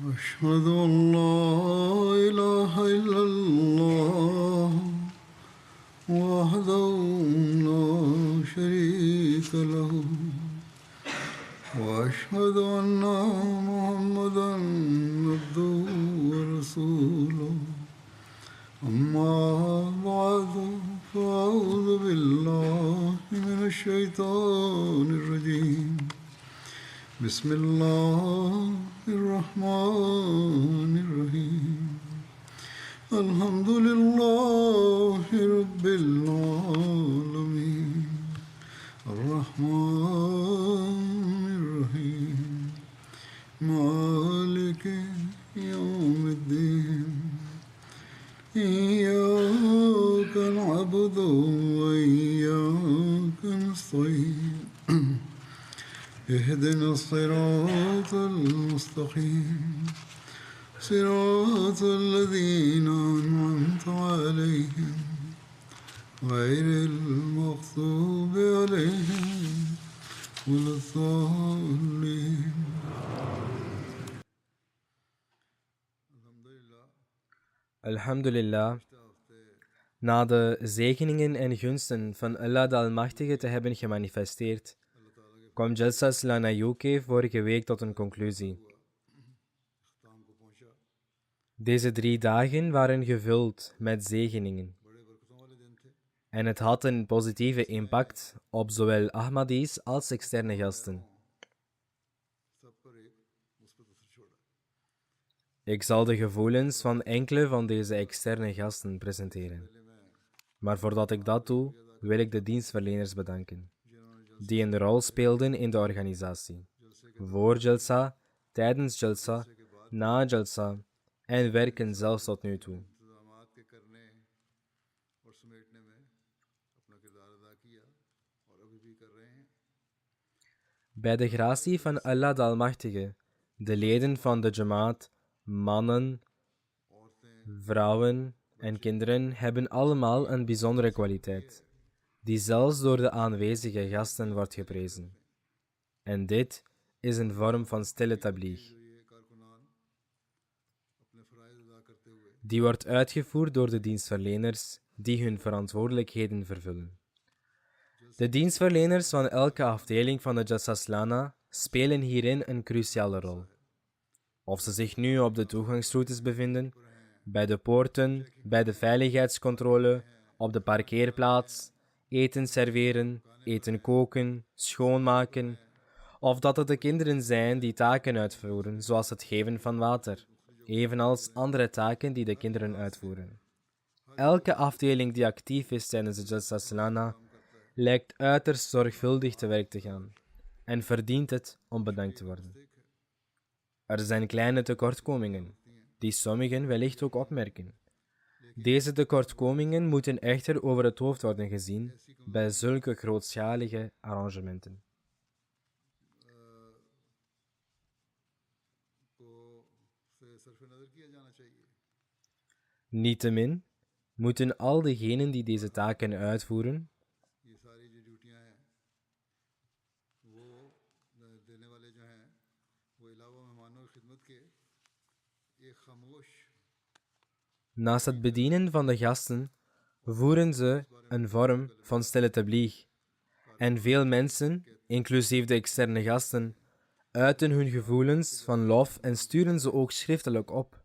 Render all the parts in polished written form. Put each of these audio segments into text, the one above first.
أشهد أن لا إله إلا الله وحده لا شريك له وأشهد أن محمدا عبده ورسوله أما بعد فأعوذ بالله من الشيطان الرجيم بسم الله الرحمن الرحيم الحمد لله رب العالمين الرحمن الرحيم مالك يوم الدين إياك نعبد وإياك نستعين اهدنا الصراط المستقيم صراط الذين أنعمت عليهم غير المغضوب عليهم ولا الضالين. Alhamdulillah. Na de zegeningen en gunsten van Allah de Almachtige te hebben gemanifesteerd, kwam Jalsa Salana UK vorige week tot een conclusie. Deze 3 dagen waren gevuld met zegeningen. En het had een positieve impact op zowel Ahmadis als externe gasten. Ik zal de gevoelens van enkele van deze externe gasten presenteren. Maar voordat ik dat doe, wil ik de dienstverleners bedanken, die een rol speelden in de organisatie. Voor Jalsa, tijdens Jalsa, na Jalsa en werken zelfs tot nu toe. Bij de gratie van Allah de Almachtige, de leden van de Jamaat, mannen, vrouwen en kinderen hebben allemaal een bijzondere kwaliteit, die zelfs door de aanwezige gasten wordt geprezen. En dit is een vorm van stille tabligh. Die wordt uitgevoerd door de dienstverleners die hun verantwoordelijkheden vervullen. De dienstverleners van elke afdeling van de Jalsa Salana spelen hierin een cruciale rol. Of ze zich nu op de toegangsroutes bevinden, bij de poorten, bij de veiligheidscontrole, op de parkeerplaats, eten serveren, eten koken, schoonmaken, of dat het de kinderen zijn die taken uitvoeren, zoals het geven van water, evenals andere taken die de kinderen uitvoeren. Elke afdeling die actief is tijdens de Jalsa Salana lijkt uiterst zorgvuldig te werk te gaan en verdient het om bedankt te worden. Er zijn kleine tekortkomingen, die sommigen wellicht ook opmerken. Deze tekortkomingen moeten echter over het hoofd worden gezien bij zulke grootschalige arrangementen. Niettemin moeten al diegenen die deze taken uitvoeren naast het bedienen van de gasten voeren ze een vorm van stille tabligh. En veel mensen, inclusief de externe gasten, uiten hun gevoelens van lof en sturen ze ook schriftelijk op.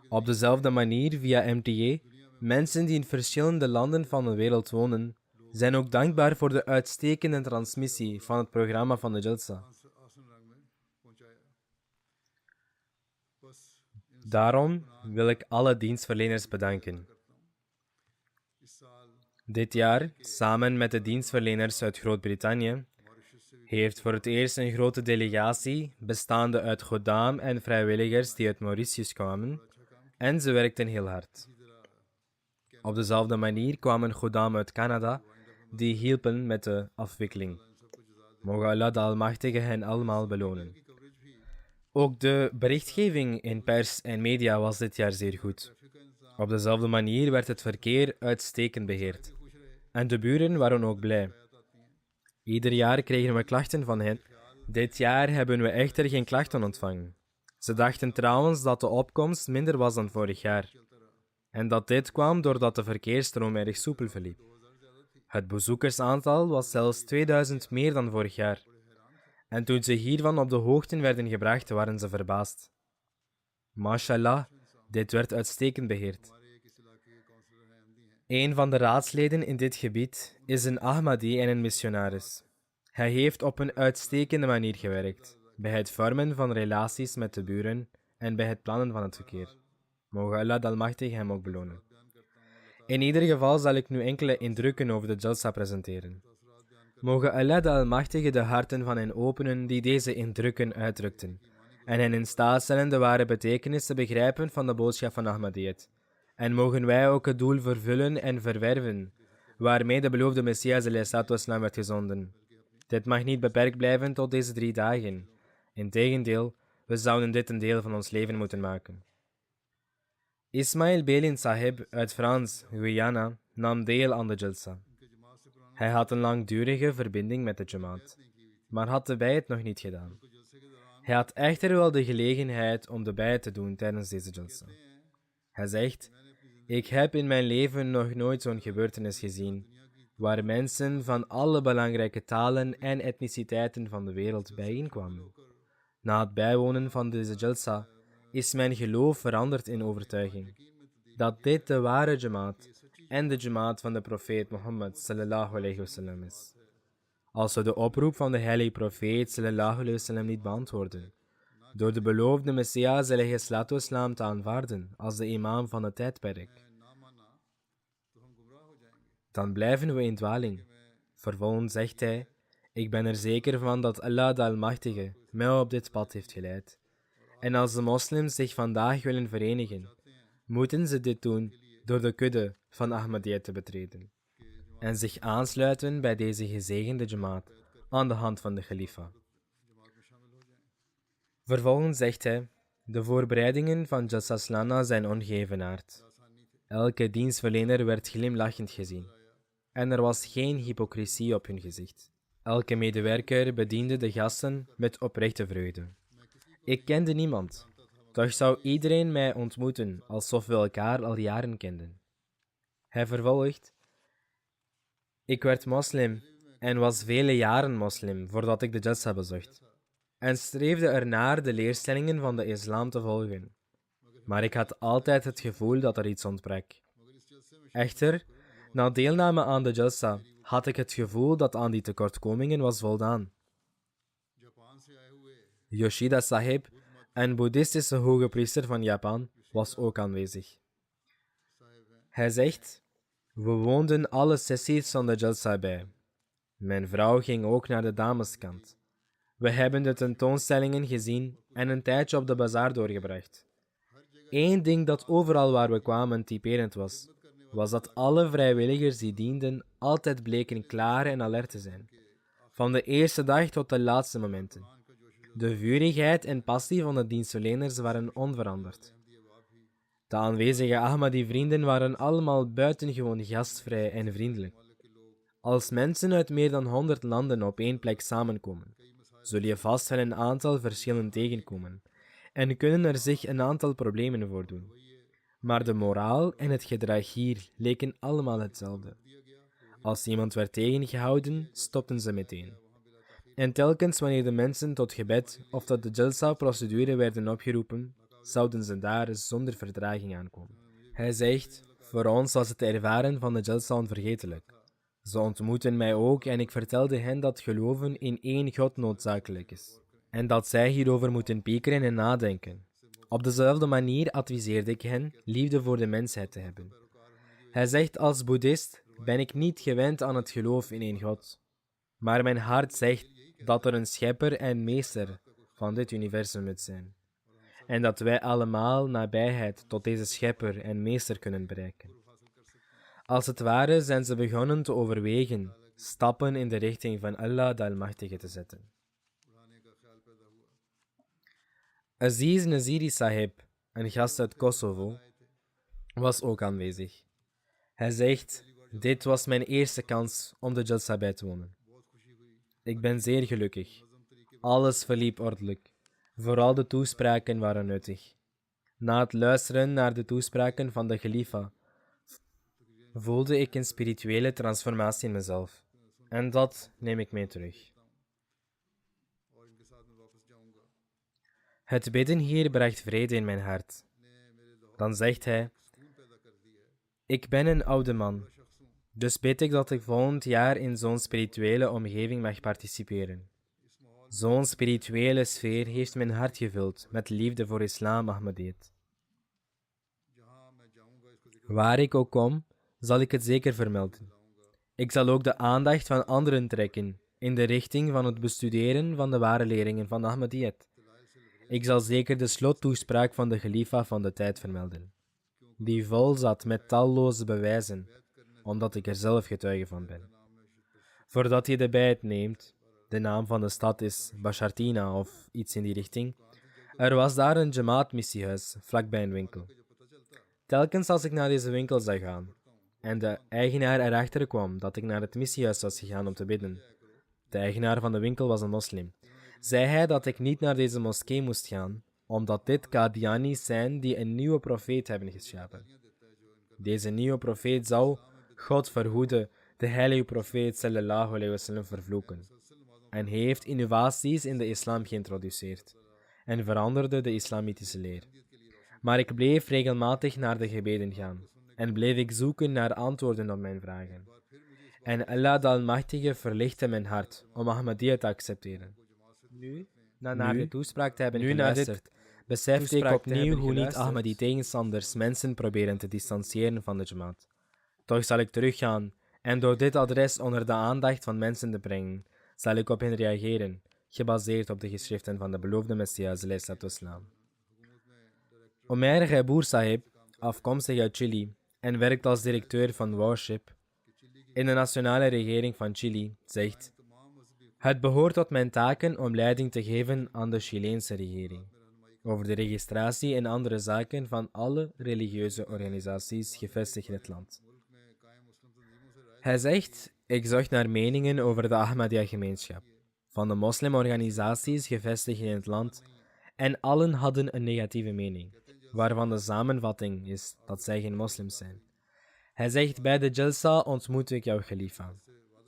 Op dezelfde manier via MTA, mensen die in verschillende landen van de wereld wonen, zijn ook dankbaar voor de uitstekende transmissie van het programma van de Jalsa. Daarom wil ik alle dienstverleners bedanken. Dit jaar, samen met de dienstverleners uit Groot-Brittannië, heeft voor het eerst een grote delegatie, bestaande uit Khuddam en vrijwilligers die uit Mauritius kwamen, en ze werkten heel hard. Op dezelfde manier kwamen Khuddam uit Canada, die hielpen met de afwikkeling. Mogen Allah de Almachtige hen allemaal belonen. Ook de berichtgeving in pers en media was dit jaar zeer goed. Op dezelfde manier werd het verkeer uitstekend beheerd. En de buren waren ook blij. Ieder jaar kregen we klachten van hen. Dit jaar hebben we echter geen klachten ontvangen. Ze dachten trouwens dat de opkomst minder was dan vorig jaar. En dat dit kwam doordat de verkeersstroom erg soepel verliep. Het bezoekersaantal was zelfs 2000 meer dan vorig jaar. En toen ze hiervan op de hoogte werden gebracht, waren ze verbaasd. Mashallah, dit werd uitstekend beheerd. Een van de raadsleden in dit gebied is een Ahmadi en een missionaris. Hij heeft op een uitstekende manier gewerkt, bij het vormen van relaties met de buren en bij het plannen van het verkeer. Mogen Allah de Almachtige hem ook belonen. In ieder geval zal ik nu enkele indrukken over de Jalsa presenteren. Mogen Allah de Almachtige de harten van hen openen die deze indrukken uitdrukten, en hen in staat stellen de ware betekenis te begrijpen van de boodschap van Ahmadiyyat. En mogen wij ook het doel vervullen en verwerven, waarmee de beloofde Messias ﷺ werd gezonden. Dit mag niet beperkt blijven tot deze 3 dagen. Integendeel, we zouden dit een deel van ons leven moeten maken. Ismail Belin Sahib uit Frans, Guyana, nam deel aan de Jalsa. Hij had een langdurige verbinding met de Jamaat, maar had de bijt nog niet gedaan. Hij had echter wel de gelegenheid om de bijt te doen tijdens deze Jalsa. Hij zegt: ik heb in mijn leven nog nooit zo'n gebeurtenis gezien, waar mensen van alle belangrijke talen en etniciteiten van de wereld bijeenkwamen. Na het bijwonen van deze Jalsa is mijn geloof veranderd in overtuiging dat dit de ware Jamaat en de Jamaat van de profeet Mohammed sallallahu alayhi wasallam is. Als we de oproep van de heilige profeet sallallahu alayhi wasallam niet beantwoorden, door de beloofde Messias alayhi salatu wasallam te aanvaarden als de imam van het tijdperk, dan blijven we in dwaling. Vervolgens zegt hij: ik ben er zeker van dat Allah de Almachtige mij op dit pad heeft geleid. En als de moslims zich vandaag willen verenigen, moeten ze dit doen door de kudde van Ahmadiyyat te betreden en zich aansluiten bij deze gezegende Jamaat aan de hand van de Khalifa. Vervolgens zegt hij: de voorbereidingen van Jalsa zijn ongeëvenaard. Elke dienstverlener werd glimlachend gezien en er was geen hypocrisie op hun gezicht. Elke medewerker bediende de gasten met oprechte vreugde. Ik kende niemand, toch zou iedereen mij ontmoeten alsof we elkaar al jaren kenden. Hij vervolgt: ik werd moslim en was vele jaren moslim voordat ik de Jalsa bezocht en streefde ernaar de leerstellingen van de islam te volgen. Maar ik had altijd het gevoel dat er iets ontbrak. Echter, na deelname aan de Jalsa had ik het gevoel dat aan die tekortkomingen was voldaan. Yoshida Sahib, een boeddhistische hoge priester van Japan, was ook aanwezig. Hij zegt: we woonden alle sessies van de Jalsa bij. Mijn vrouw ging ook naar de dameskant. We hebben de tentoonstellingen gezien en een tijdje op de bazaar doorgebracht. Eén ding dat overal waar we kwamen typerend was, was dat alle vrijwilligers die dienden altijd bleken klaar en alert te zijn. Van de eerste dag tot de laatste momenten. De vurigheid en passie van de dienstverleners waren onveranderd. De aanwezige Ahmadi-vrienden waren allemaal buitengewoon gastvrij en vriendelijk. Als mensen uit meer dan 100 landen op één plek samenkomen, zul je vast wel een aantal verschillen tegenkomen en kunnen er zich een aantal problemen voordoen. Maar de moraal en het gedrag hier leken allemaal hetzelfde. Als iemand werd tegengehouden, stopten ze meteen. En telkens wanneer de mensen tot gebed of tot de Jalsa-procedure werden opgeroepen, zouden ze daar zonder vertraging aankomen. Hij zegt: voor ons was het ervaren van de Jalsa onvergetelijk. Ze ontmoetten mij ook en ik vertelde hen dat geloven in één God noodzakelijk is. En dat zij hierover moeten piekeren en nadenken. Op dezelfde manier adviseerde ik hen liefde voor de mensheid te hebben. Hij zegt: als boeddhist ben ik niet gewend aan het geloof in één God. Maar mijn hart zegt dat er een schepper en meester van dit universum moet zijn. En dat wij allemaal nabijheid tot deze schepper en meester kunnen bereiken. Als het ware zijn ze begonnen te overwegen stappen in de richting van Allah de Almachtige te zetten. Aziz Naziri Sahib, een gast uit Kosovo, was ook aanwezig. Hij zegt: dit was mijn eerste kans om de Jalsa bij te wonen. Ik ben zeer gelukkig. Alles verliep ordelijk. Vooral de toespraken waren nuttig. Na het luisteren naar de toespraken van de Khalifa voelde ik een spirituele transformatie in mezelf. En dat neem ik mee terug. Het bidden hier bracht vrede in mijn hart. Dan zegt hij: ik ben een oude man, dus bid ik dat ik volgend jaar in zo'n spirituele omgeving mag participeren. Zo'n spirituele sfeer heeft mijn hart gevuld met liefde voor islam Ahmadiyyat. Waar ik ook kom, zal ik het zeker vermelden. Ik zal ook de aandacht van anderen trekken in de richting van het bestuderen van de ware leringen van Ahmadiyyat. Ik zal zeker de slottoespraak van de Khalifa van de tijd vermelden, die vol zat met talloze bewijzen, omdat ik er zelf getuige van ben. Voordat je de bijt neemt, de naam van de stad is Bashartina of iets in die richting, er was daar een Jamaat-missiehuis vlakbij een winkel. Telkens als ik naar deze winkel zou gaan en de eigenaar erachter kwam dat ik naar het missiehuis was gegaan om te bidden, de eigenaar van de winkel was een moslim, zei hij dat ik niet naar deze moskee moest gaan, omdat dit Qadianis zijn die een nieuwe profeet hebben geschapen. Deze nieuwe profeet zou, God verhoede, de heilige profeet sallallahu alayhi wasallam vervloeken. En hij heeft innovaties in de islam geïntroduceerd en veranderde de islamitische leer. Maar ik bleef regelmatig naar de gebeden gaan en bleef ik zoeken naar antwoorden op mijn vragen. En Allah de Almachtige verlichtte mijn hart om Ahmadiyya te accepteren. Nu, na naar de toespraak te hebben geluisterd, besefte ik opnieuw hoe niet Ahmadi-tegenstanders mensen proberen te distancieren van de Jamaat. Toch zal ik teruggaan en door dit adres onder de aandacht van mensen te brengen, zal ik op hen reageren, gebaseerd op de geschriften van de beloofde Messias ﷺ. Omer Ghaboor Sahib, afkomstig uit Chili en werkt als directeur van Worship in de nationale regering van Chili, zegt: het behoort tot mijn taken om leiding te geven aan de Chileense regering over de registratie en andere zaken van alle religieuze organisaties gevestigd in het land. Hij zegt: ik zocht naar meningen over de Ahmadiyya-gemeenschap van de moslimorganisaties gevestigd in het land en allen hadden een negatieve mening, waarvan de samenvatting is dat zij geen moslims zijn. Hij zegt: bij de Jalsa ontmoet ik jouw Khalifa.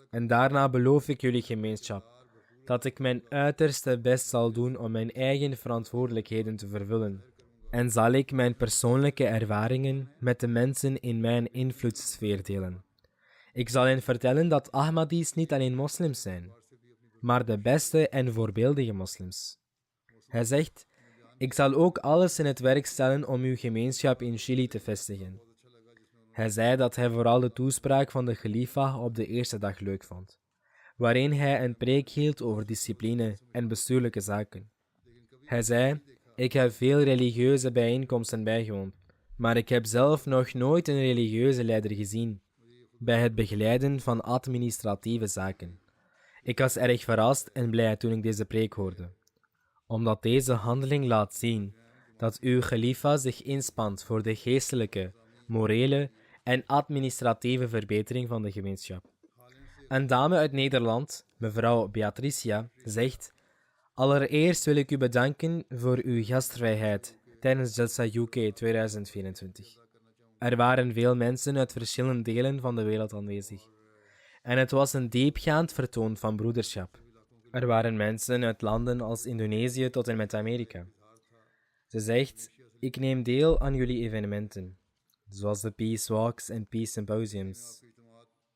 En daarna beloof ik jullie gemeenschap dat ik mijn uiterste best zal doen om mijn eigen verantwoordelijkheden te vervullen. En zal ik mijn persoonlijke ervaringen met de mensen in mijn invloedssfeer delen. Ik zal hen vertellen dat Ahmadis niet alleen moslims zijn, maar de beste en voorbeeldige moslims. Hij zegt: ik zal ook alles in het werk stellen om uw gemeenschap in Chili te vestigen. Hij zei dat hij vooral de toespraak van de Khalifa op de eerste dag leuk vond, waarin hij een preek hield over discipline en bestuurlijke zaken. Hij zei: ik heb veel religieuze bijeenkomsten bijgewoond, maar ik heb zelf nog nooit een religieuze leider gezien bij het begeleiden van administratieve zaken. Ik was erg verrast en blij toen ik deze preek hoorde, omdat deze handeling laat zien dat uw Khalifa zich inspant voor de geestelijke, morele en administratieve verbetering van de gemeenschap. Een dame uit Nederland, mevrouw Beatricia, zegt: allereerst wil ik u bedanken voor uw gastvrijheid tijdens Jalsa UK 2024. Er waren veel mensen uit verschillende delen van de wereld aanwezig. En het was een diepgaand vertoon van broederschap. Er waren mensen uit landen als Indonesië tot en met Amerika. Ze zegt: ik neem deel aan jullie evenementen, zoals de Peace Walks en Peace Symposiums.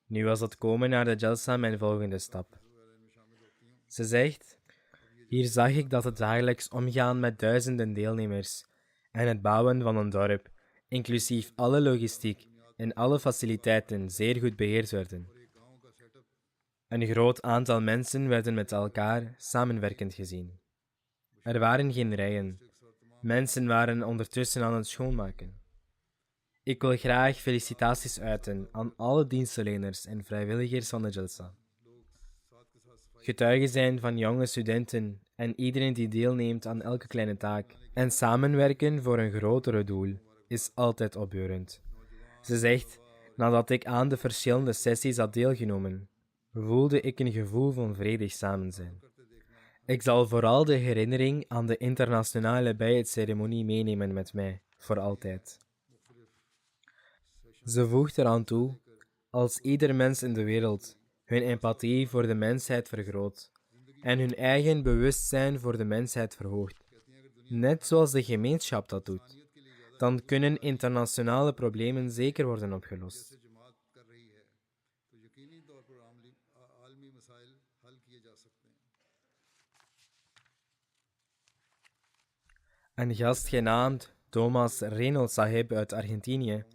Nu was het komen naar de Jalsa mijn volgende stap. Ze zegt: hier zag ik dat het dagelijks omgaan met duizenden deelnemers en het bouwen van een dorp, inclusief alle logistiek en alle faciliteiten, zeer goed beheerd werden. Een groot aantal mensen werden met elkaar samenwerkend gezien. Er waren geen rijen. Mensen waren ondertussen aan het schoonmaken. Ik wil graag felicitaties uiten aan alle dienstverleners en vrijwilligers van de Jalsa. Getuigen zijn van jonge studenten en iedereen die deelneemt aan elke kleine taak en samenwerken voor een grotere doel is altijd opbeurend. Ze zegt: nadat ik aan de verschillende sessies had deelgenomen, voelde ik een gevoel van vredig samen zijn. Ik zal vooral de herinnering aan de internationale Bayat-ceremonie meenemen met mij, voor altijd. Ze voegt eraan toe, als ieder mens in de wereld hun empathie voor de mensheid vergroot en hun eigen bewustzijn voor de mensheid verhoogt, net zoals de gemeenschap dat doet, dan kunnen internationale problemen zeker worden opgelost. Een gast genaamd Thomas Reynolds Sahib uit Argentinië,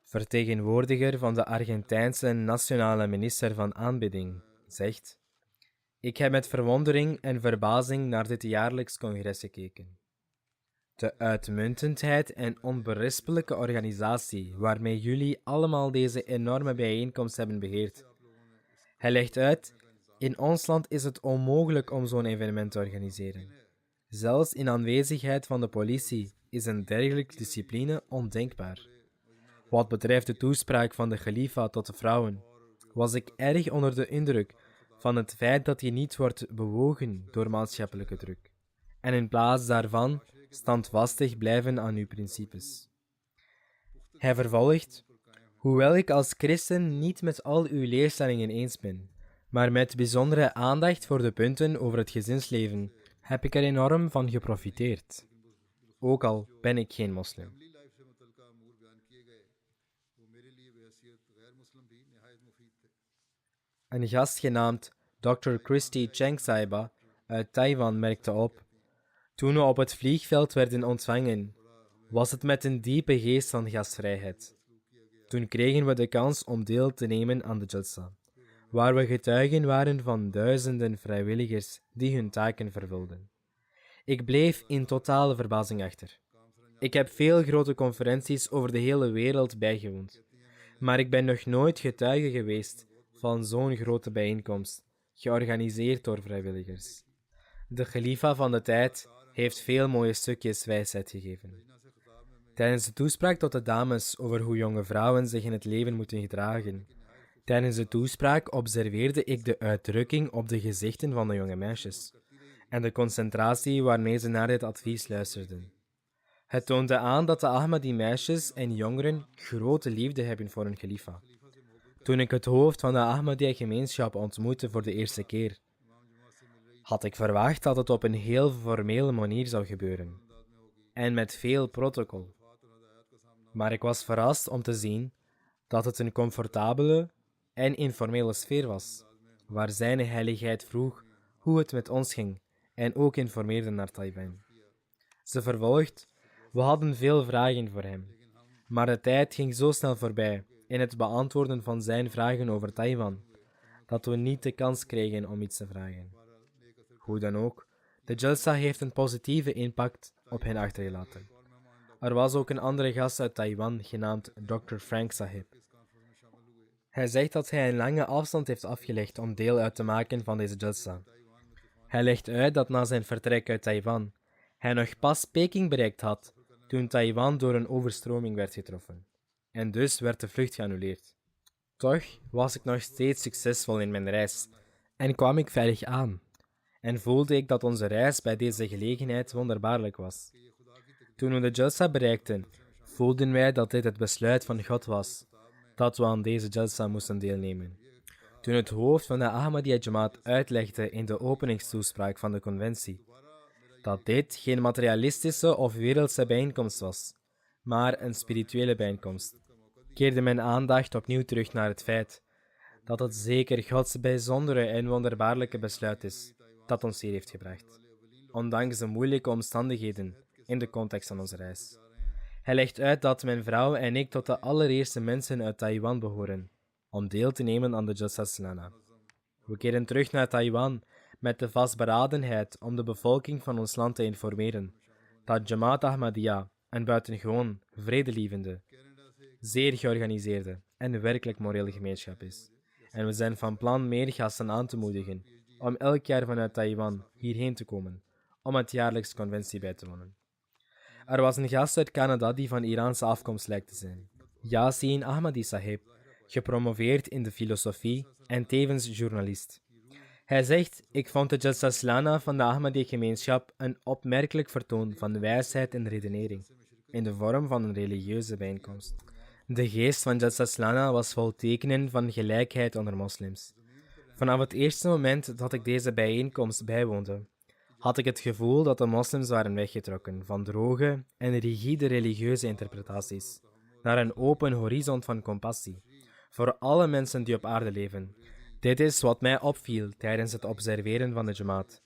vertegenwoordiger van de Argentijnse nationale minister van aanbidding, zegt: Ik heb met verwondering en verbazing naar dit jaarlijks congres gekeken. De uitmuntendheid en onberispelijke organisatie waarmee jullie allemaal deze enorme bijeenkomst hebben beheerd. Hij legt uit: in ons land is het onmogelijk om zo'n evenement te organiseren. Zelfs in aanwezigheid van de politie is een dergelijke discipline ondenkbaar. Wat betreft de toespraak van de Khalifa tot de vrouwen, was ik erg onder de indruk van het feit dat je niet wordt bewogen door maatschappelijke druk, en in plaats daarvan standvastig blijven aan uw principes. Hij vervolgt: hoewel ik als christen niet met al uw leerstellingen eens ben, maar met bijzondere aandacht voor de punten over het gezinsleven, heb ik er enorm van geprofiteerd. Ook al ben ik geen moslim. Een gast genaamd Dr. Christy Cheng Saiba uit Taiwan merkte op: toen we op het vliegveld werden ontvangen, was het met een diepe geest van gastvrijheid. Toen kregen we de kans om deel te nemen aan de Jalsa, waar we getuigen waren van duizenden vrijwilligers die hun taken vervulden. Ik bleef in totale verbazing achter. Ik heb veel grote conferenties over de hele wereld bijgewoond, maar ik ben nog nooit getuige geweest van zo'n grote bijeenkomst, georganiseerd door vrijwilligers. De Khalifa van de tijd heeft veel mooie stukjes wijsheid gegeven. Tijdens de toespraak tot de dames over hoe jonge vrouwen zich in het leven moeten gedragen, tijdens de toespraak observeerde ik de uitdrukking op de gezichten van de jonge meisjes en de concentratie waarmee ze naar dit advies luisterden. Het toonde aan dat de Ahmadi-meisjes en jongeren grote liefde hebben voor hun Khalifa. Toen ik het hoofd van de Ahmadiyya-gemeenschap ontmoette voor de eerste keer, had ik verwacht dat het op een heel formele manier zou gebeuren en met veel protocol. Maar ik was verrast om te zien dat het een comfortabele en informele sfeer was, waar zijn heiligheid vroeg hoe het met ons ging en ook informeerde naar Taiwan. Ze vervolgt: we hadden veel vragen voor hem, maar de tijd ging zo snel voorbij in het beantwoorden van zijn vragen over Taiwan, dat we niet de kans kregen om iets te vragen. Hoe dan ook, de Jalsa heeft een positieve impact op hen achtergelaten. Er was ook een andere gast uit Taiwan, genaamd Dr. Frank Sahib. Hij zegt dat hij een lange afstand heeft afgelegd om deel uit te maken van deze Jalsa. Hij legt uit dat na zijn vertrek uit Taiwan, hij nog pas Peking bereikt had toen Taiwan door een overstroming werd getroffen. En dus werd de vlucht geannuleerd. Toch was ik nog steeds succesvol in mijn reis en kwam ik veilig aan. En voelde ik dat onze reis bij deze gelegenheid wonderbaarlijk was. Toen we de Jalsa bereikten, voelden wij dat dit het besluit van God was, dat we aan deze Jalsa moesten deelnemen. Toen het hoofd van de Ahmadiyya Jamaat uitlegde in de openingstoespraak van de conventie, dat dit geen materialistische of wereldse bijeenkomst was, maar een spirituele bijeenkomst, keerde mijn aandacht opnieuw terug naar het feit dat het zeker Gods bijzondere en wonderbaarlijke besluit is dat ons hier heeft gebracht, ondanks de moeilijke omstandigheden in de context van onze reis. Hij legt uit dat mijn vrouw en ik tot de allereerste mensen uit Taiwan behoren om deel te nemen aan de Jalsa Salana. We keren terug naar Taiwan met de vastberadenheid om de bevolking van ons land te informeren dat Jamaat Ahmadiyya een buitengewoon vredelievende, zeer georganiseerde en werkelijk morele gemeenschap is. En we zijn van plan meer gasten aan te moedigen om elk jaar vanuit Taiwan hierheen te komen om het jaarlijks conventie bij te wonen. Er was een gast uit Canada die van Iraanse afkomst lijkt te zijn. Yasin Ahmadi Sahib, gepromoveerd in de filosofie en tevens journalist. Hij zegt, ik vond de Jalsaslana van de Ahmadi-gemeenschap een opmerkelijk vertoon van wijsheid en redenering, in de vorm van een religieuze bijeenkomst. De geest van Jalsaslana was vol tekenen van gelijkheid onder moslims. Vanaf het eerste moment dat ik deze bijeenkomst bijwoonde, had ik het gevoel dat de moslims waren weggetrokken van droge en rigide religieuze interpretaties naar een open horizon van compassie voor alle mensen die op aarde leven. Dit is wat mij opviel tijdens het observeren van de Jamaat.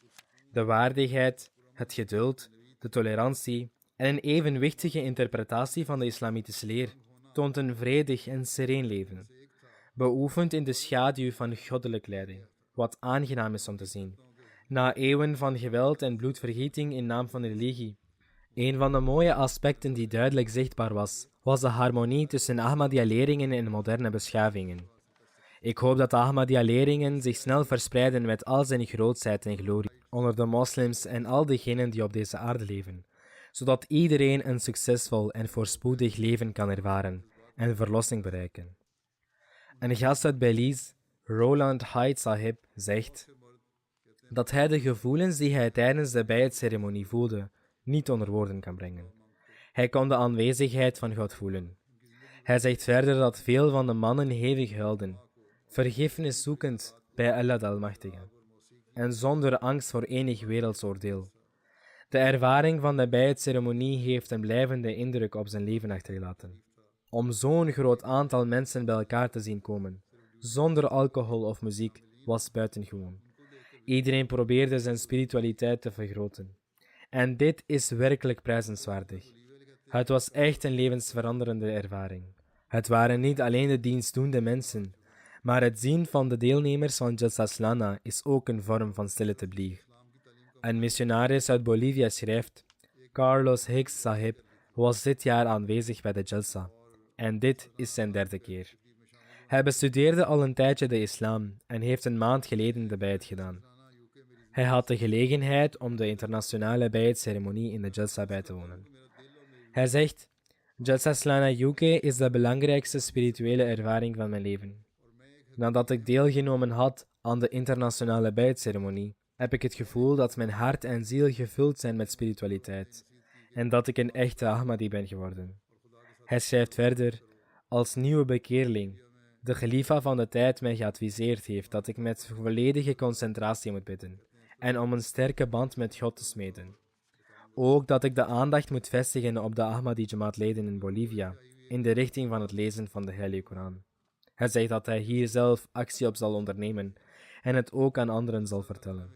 De waardigheid, het geduld, de tolerantie en een evenwichtige interpretatie van de islamitische leer toont een vredig en sereen leven, beoefend in de schaduw van goddelijk leiding, wat aangenaam is om te zien. Na eeuwen van geweld en bloedvergieting in naam van de religie. Een van de mooie aspecten die duidelijk zichtbaar was de harmonie tussen Ahmadiyya-leerlingen en moderne beschavingen. Ik hoop dat de Ahmadiyya-leerlingen zich snel verspreiden met al zijn grootsheid en glorie onder de moslims en al degenen die op deze aarde leven, zodat iedereen een succesvol en voorspoedig leven kan ervaren en verlossing bereiken. Een gast uit Belize, Roland Hyde Sahib, zegt dat hij de gevoelens die hij tijdens de bijtceremonie voelde, niet onder woorden kan brengen. Hij kon de aanwezigheid van God voelen. Hij zegt verder dat veel van de mannen hevig huilden, vergiffenis zoekend bij Allah de Almachtige, en zonder angst voor enig wereldsoordeel. De ervaring van de bijtceremonie heeft een blijvende indruk op zijn leven achtergelaten. Om zo'n groot aantal mensen bij elkaar te zien komen, zonder alcohol of muziek, was buitengewoon. Iedereen probeerde zijn spiritualiteit te vergroten. En dit is werkelijk prijzenswaardig. Het was echt een levensveranderende ervaring. Het waren niet alleen de dienstdoende mensen, maar het zien van de deelnemers van Jalsaslana is ook een vorm van stille tabligh. Een missionaris uit Bolivia schrijft, Carlos Hicks Sahib was dit jaar aanwezig bij de Jalsa, en dit is zijn derde keer. Hij bestudeerde al een tijdje de islam en heeft een maand geleden de bijt gedaan. Hij had de gelegenheid om de internationale bijtceremonie in de Jalsa bij te wonen. Hij zegt, Jalsaslana UK is de belangrijkste spirituele ervaring van mijn leven. Nadat ik deelgenomen had aan de internationale bijtceremonie, heb ik het gevoel dat mijn hart en ziel gevuld zijn met spiritualiteit en dat ik een echte Ahmadi ben geworden. Hij schrijft verder, als nieuwe bekeerling, de Khalifa van de tijd mij geadviseerd heeft dat ik met volledige concentratie moet bidden en om een sterke band met God te smeden. Ook dat ik de aandacht moet vestigen op de Ahmadi Jamaat-leden in Bolivia, in de richting van het lezen van de Heilige Koran. Hij zegt dat hij hier zelf actie op zal ondernemen en het ook aan anderen zal vertellen.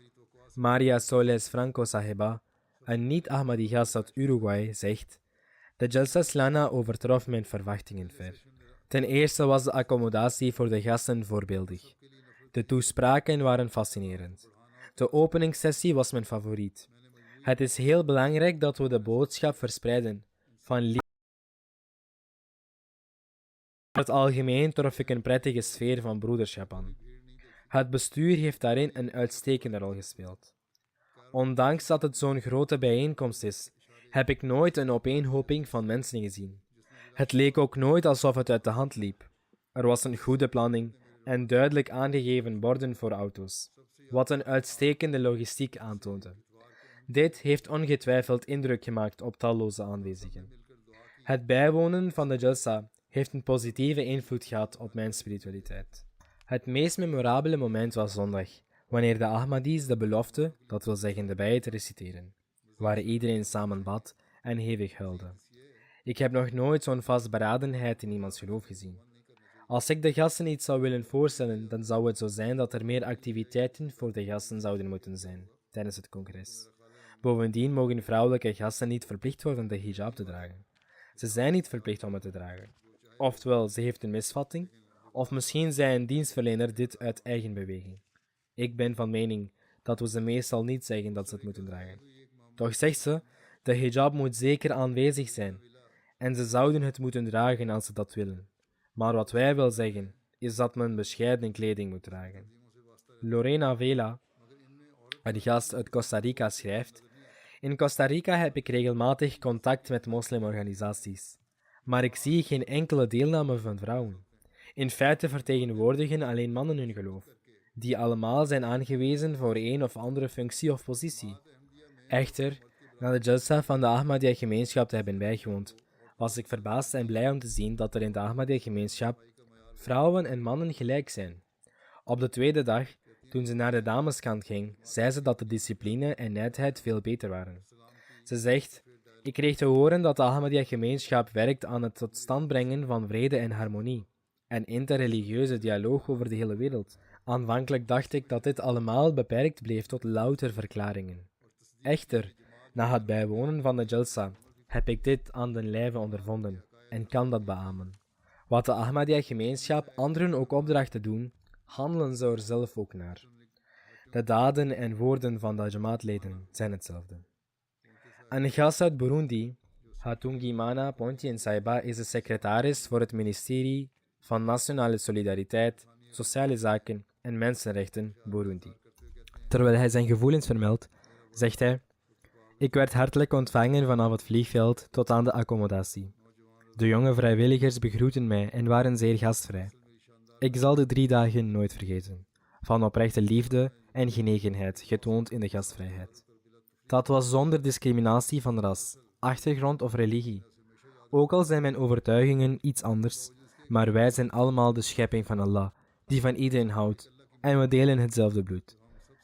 Maria Soles Franco Sahiba, een niet-Ahmadi gast uit Uruguay, zegt, de Jalsaslana overtrof mijn verwachtingen ver. Ten eerste was de accommodatie voor de gasten voorbeeldig. De toespraken waren fascinerend. De openingssessie was mijn favoriet. Het is heel belangrijk dat we de boodschap verspreiden van liefde. In het algemeen trof ik een prettige sfeer van broederschap aan. Het bestuur heeft daarin een uitstekende rol gespeeld. Ondanks dat het zo'n grote bijeenkomst is, heb ik nooit een opeenhoping van mensen gezien. Het leek ook nooit alsof het uit de hand liep. Er was een goede planning en duidelijk aangegeven borden voor auto's, wat een uitstekende logistiek aantoonde. Dit heeft ongetwijfeld indruk gemaakt op talloze aanwezigen. Het bijwonen van de Jalsa heeft een positieve invloed gehad op mijn spiritualiteit. Het meest memorabele moment was zondag, wanneer de Ahmadis de belofte, dat wil zeggen de bijt, reciteren, waar iedereen samen bad en hevig huilde. Ik heb nog nooit zo'n vastberadenheid in iemands geloof gezien. Als ik de gasten iets zou willen voorstellen, dan zou het zo zijn dat er meer activiteiten voor de gasten zouden moeten zijn tijdens het congres. Bovendien mogen vrouwelijke gasten niet verplicht worden de hijab te dragen. Ze zijn niet verplicht om het te dragen. Oftewel, ze heeft een misvatting, of misschien zei een dienstverlener dit uit eigen beweging. Ik ben van mening dat we ze meestal niet zeggen dat ze het moeten dragen. Toch zegt ze, de hijab moet zeker aanwezig zijn, en ze zouden het moeten dragen als ze dat willen. Maar wat wij wel zeggen, is dat men bescheiden kleding moet dragen. Lorena Vela, een gast uit Costa Rica, schrijft, in Costa Rica heb ik regelmatig contact met moslimorganisaties, maar ik zie geen enkele deelname van vrouwen. In feite vertegenwoordigen alleen mannen hun geloof. die allemaal zijn aangewezen voor een of andere functie of positie. Echter, na de jalsa van de Ahmadiyya-gemeenschap te hebben bijgewoond, was ik verbaasd en blij om te zien dat er in de Ahmadiyya-gemeenschap vrouwen en mannen gelijk zijn. Op de tweede dag, toen ze naar de dameskant ging, zei ze dat de discipline en netheid veel beter waren. Ze zegt: ik kreeg te horen dat de Ahmadiyya-gemeenschap werkt aan het tot stand brengen van vrede en harmonie en interreligieuze dialoog over de hele wereld. Aanvankelijk dacht ik dat dit allemaal beperkt bleef tot louter verklaringen. Echter, na het bijwonen van de jalsa heb ik dit aan den lijve ondervonden en kan dat beamen. Wat de Ahmadiyya-gemeenschap anderen ook opdracht te doen, handelen ze er zelf ook naar. De daden en woorden van de Jamaat-leden zijn hetzelfde. Een gast uit Burundi, Hatungimana Pontien Saiba, is de secretaris voor het ministerie van Nationale Solidariteit, Sociale Zaken en Mensenrechten, Burundi. Terwijl hij zijn gevoelens vermeldt, zegt hij: ik werd hartelijk ontvangen vanaf het vliegveld tot aan de accommodatie. De jonge vrijwilligers begroetten mij en waren zeer gastvrij. Ik zal de 3 dagen nooit vergeten, van oprechte liefde en genegenheid getoond in de gastvrijheid. Dat was zonder discriminatie van ras, achtergrond of religie. Ook al zijn mijn overtuigingen iets anders, maar wij zijn allemaal de schepping van Allah, die van iedereen houdt, en we delen hetzelfde bloed.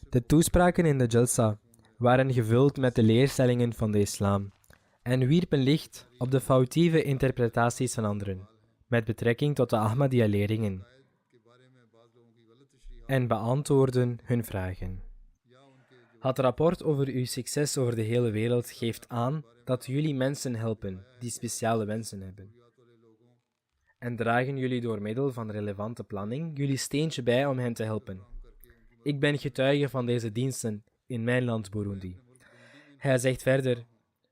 De toespraken in de jalsa waren gevuld met de leerstellingen van de islam en wierpen licht op de foutieve interpretaties van anderen, met betrekking tot de Ahmadiyya-leerlingen, en beantwoorden hun vragen. Het rapport over uw succes over de hele wereld geeft aan dat jullie mensen helpen die speciale wensen hebben. En dragen jullie door middel van relevante planning jullie steentje bij om hen te helpen. Ik ben getuige van deze diensten in mijn land Burundi. Hij zegt verder: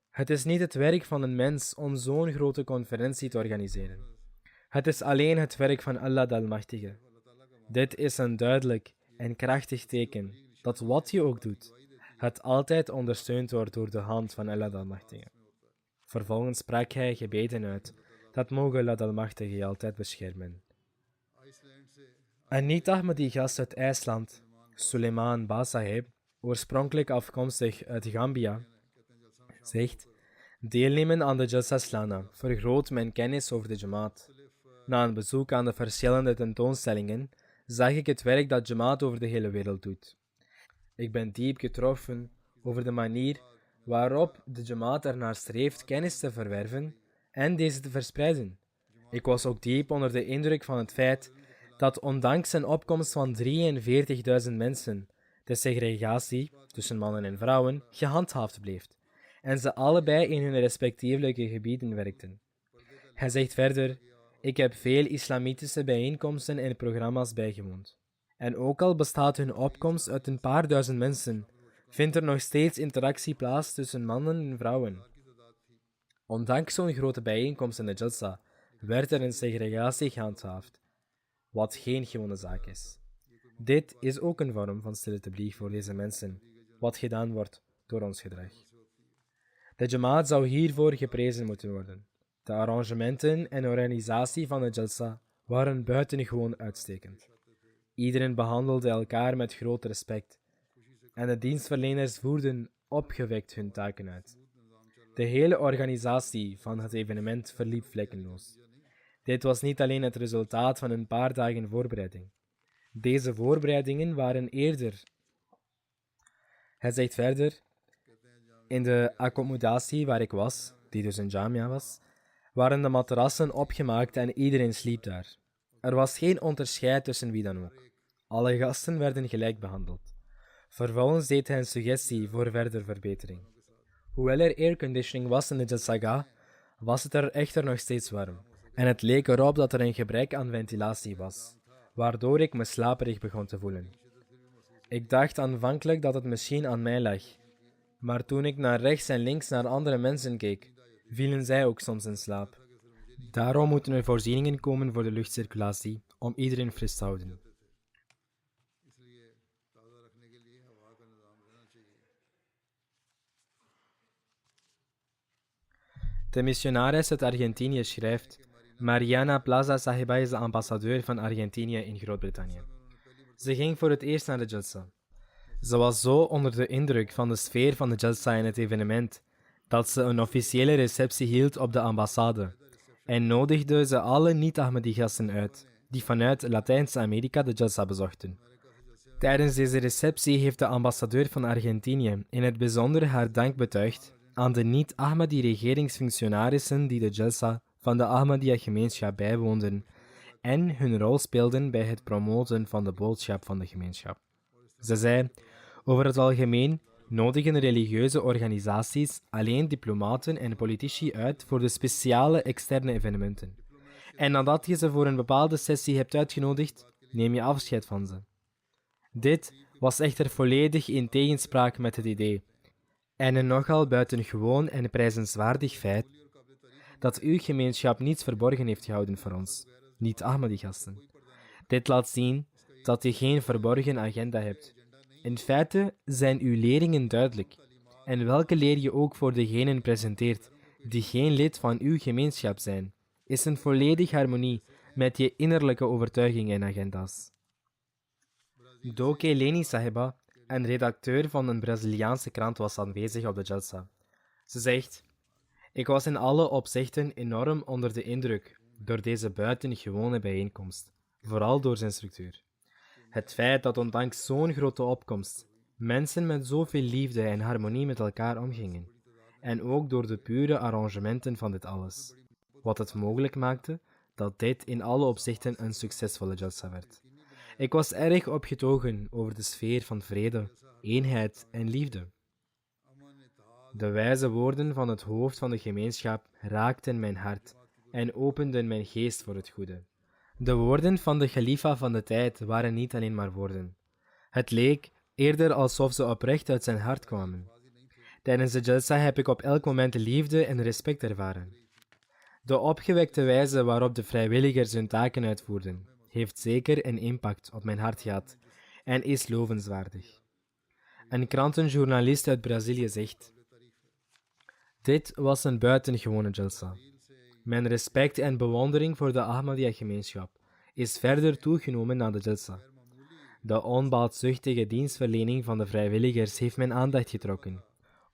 het is niet het werk van een mens om zo'n grote conferentie te organiseren. Het is alleen het werk van Allah de Almachtige. Dit is een duidelijk en krachtig teken dat wat je ook doet, het altijd ondersteund wordt door de hand van Allah de Almachtige. Vervolgens sprak hij gebeden uit, dat mogen Allah de Almachtige je altijd beschermen. Een niet-Ahmadi-gast uit IJsland, Suleiman Basaheb, oorspronkelijk afkomstig uit Gambia, zegt: deelnemen aan de Jalsa Slana vergroot mijn kennis over de Jamaat. Na een bezoek aan de verschillende tentoonstellingen zag ik het werk dat Jamaat over de hele wereld doet. Ik ben diep getroffen over de manier waarop de Jamaat ernaar streeft kennis te verwerven en deze te verspreiden. Ik was ook diep onder de indruk van het feit dat ondanks een opkomst van 43.000 mensen de segregatie tussen mannen en vrouwen gehandhaafd bleef en ze allebei in hun respectievelijke gebieden werkten. Hij zegt verder: ik heb veel islamitische bijeenkomsten en programma's bijgewoond. En ook al bestaat hun opkomst uit een paar duizend mensen, vindt er nog steeds interactie plaats tussen mannen en vrouwen. Ondanks zo'n grote bijeenkomst in de Jalsa werd er een segregatie gehandhaafd, wat geen gewone zaak is. Dit is ook een vorm van stilteblief voor deze mensen, wat gedaan wordt door ons gedrag. De Jamaat zou hiervoor geprezen moeten worden. De arrangementen en organisatie van de Jalsa waren buitengewoon uitstekend. Iedereen behandelde elkaar met groot respect en de dienstverleners voerden opgewekt hun taken uit. De hele organisatie van het evenement verliep vlekkeloos. Dit was niet alleen het resultaat van een paar dagen voorbereiding. Deze voorbereidingen waren eerder. Hij zegt verder: in de accommodatie waar ik was, die dus een jamia was, waren de matrassen opgemaakt en iedereen sliep daar. Er was geen onderscheid tussen wie dan ook. Alle gasten werden gelijk behandeld. Vervolgens deed hij een suggestie voor verdere verbetering. Hoewel er airconditioning was in de Jalsaga, was het er echter nog steeds warm. En het leek erop dat er een gebrek aan ventilatie was, waardoor ik me slaperig begon te voelen. Ik dacht aanvankelijk dat het misschien aan mij lag, maar toen ik naar rechts en links naar andere mensen keek, vielen zij ook soms in slaap. Daarom moeten er voorzieningen komen voor de luchtcirculatie, om iedereen fris te houden. De missionaris uit Argentinië schrijft: Mariana Plaza Sahiba is de ambassadeur van Argentinië in Groot-Brittannië. Ze ging voor het eerst naar de Jalsa. Ze was zo onder de indruk van de sfeer van de Jalsa en het evenement, dat ze een officiële receptie hield op de ambassade en nodigde ze alle niet-Ahmadi-gasten uit, die vanuit Latijns-Amerika de Jalsa bezochten. Tijdens deze receptie heeft de ambassadeur van Argentinië in het bijzonder haar dank betuigd aan de niet-Ahmadi-regeringsfunctionarissen die de Jalsa van de Ahmadiyya-gemeenschap bijwoonden en hun rol speelden bij het promoten van de boodschap van de gemeenschap. Ze zei: over het algemeen nodigen religieuze organisaties alleen diplomaten en politici uit voor de speciale externe evenementen. En nadat je ze voor een bepaalde sessie hebt uitgenodigd, neem je afscheid van ze. Dit was echter volledig in tegenspraak met het idee, en een nogal buitengewoon en prijzenswaardig feit, dat uw gemeenschap niets verborgen heeft gehouden voor ons, niet-Ahmadi-gasten. Dit laat zien dat je geen verborgen agenda hebt. In feite zijn uw leringen duidelijk, en welke leer je ook voor degenen presenteert die geen lid van uw gemeenschap zijn, is in volledige harmonie met je innerlijke overtuigingen en agenda's. Doke Leni Sahiba, een redacteur van een Braziliaanse krant, was aanwezig op de Jalsa. Ze zegt: ik was in alle opzichten enorm onder de indruk door deze buitengewone bijeenkomst, vooral door zijn structuur. Het feit dat ondanks zo'n grote opkomst mensen met zoveel liefde en harmonie met elkaar omgingen, en ook door de pure arrangementen van dit alles, wat het mogelijk maakte dat dit in alle opzichten een succesvolle Jalsa werd. Ik was erg opgetogen over de sfeer van vrede, eenheid en liefde. De wijze woorden van het hoofd van de gemeenschap raakten mijn hart en openden mijn geest voor het goede. De woorden van de khalifa van de tijd waren niet alleen maar woorden. Het leek eerder alsof ze oprecht uit zijn hart kwamen. Tijdens de Jalsa heb ik op elk moment liefde en respect ervaren. De opgewekte wijze waarop de vrijwilligers hun taken uitvoerden, heeft zeker een impact op mijn hart gehad en is lovenswaardig. Een krantenjournalist uit Brazilië zegt: dit was een buitengewone Jalsa. Mijn respect en bewondering voor de Ahmadiyya-gemeenschap is verder toegenomen na de Jalsa. De onbaatzuchtige dienstverlening van de vrijwilligers heeft mijn aandacht getrokken,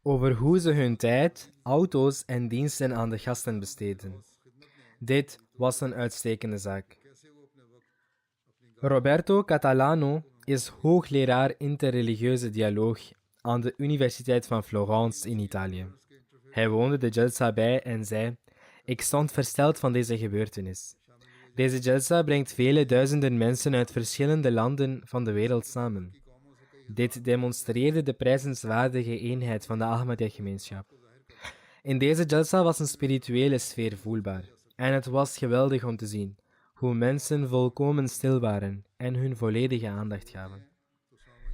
over hoe ze hun tijd, auto's en diensten aan de gasten besteden. Dit was een uitstekende zaak. Roberto Catalano is hoogleraar interreligieuze dialoog aan de Universiteit van Florence in Italië. Hij woonde de Jalsa bij en zei: ik stond versteld van deze gebeurtenis. Deze Jalsa brengt vele duizenden mensen uit verschillende landen van de wereld samen. Dit demonstreerde de prijzenswaardige eenheid van de Ahmadiyya-gemeenschap. In deze Jalsa was een spirituele sfeer voelbaar, en het was geweldig om te zien hoe mensen volkomen stil waren en hun volledige aandacht gaven.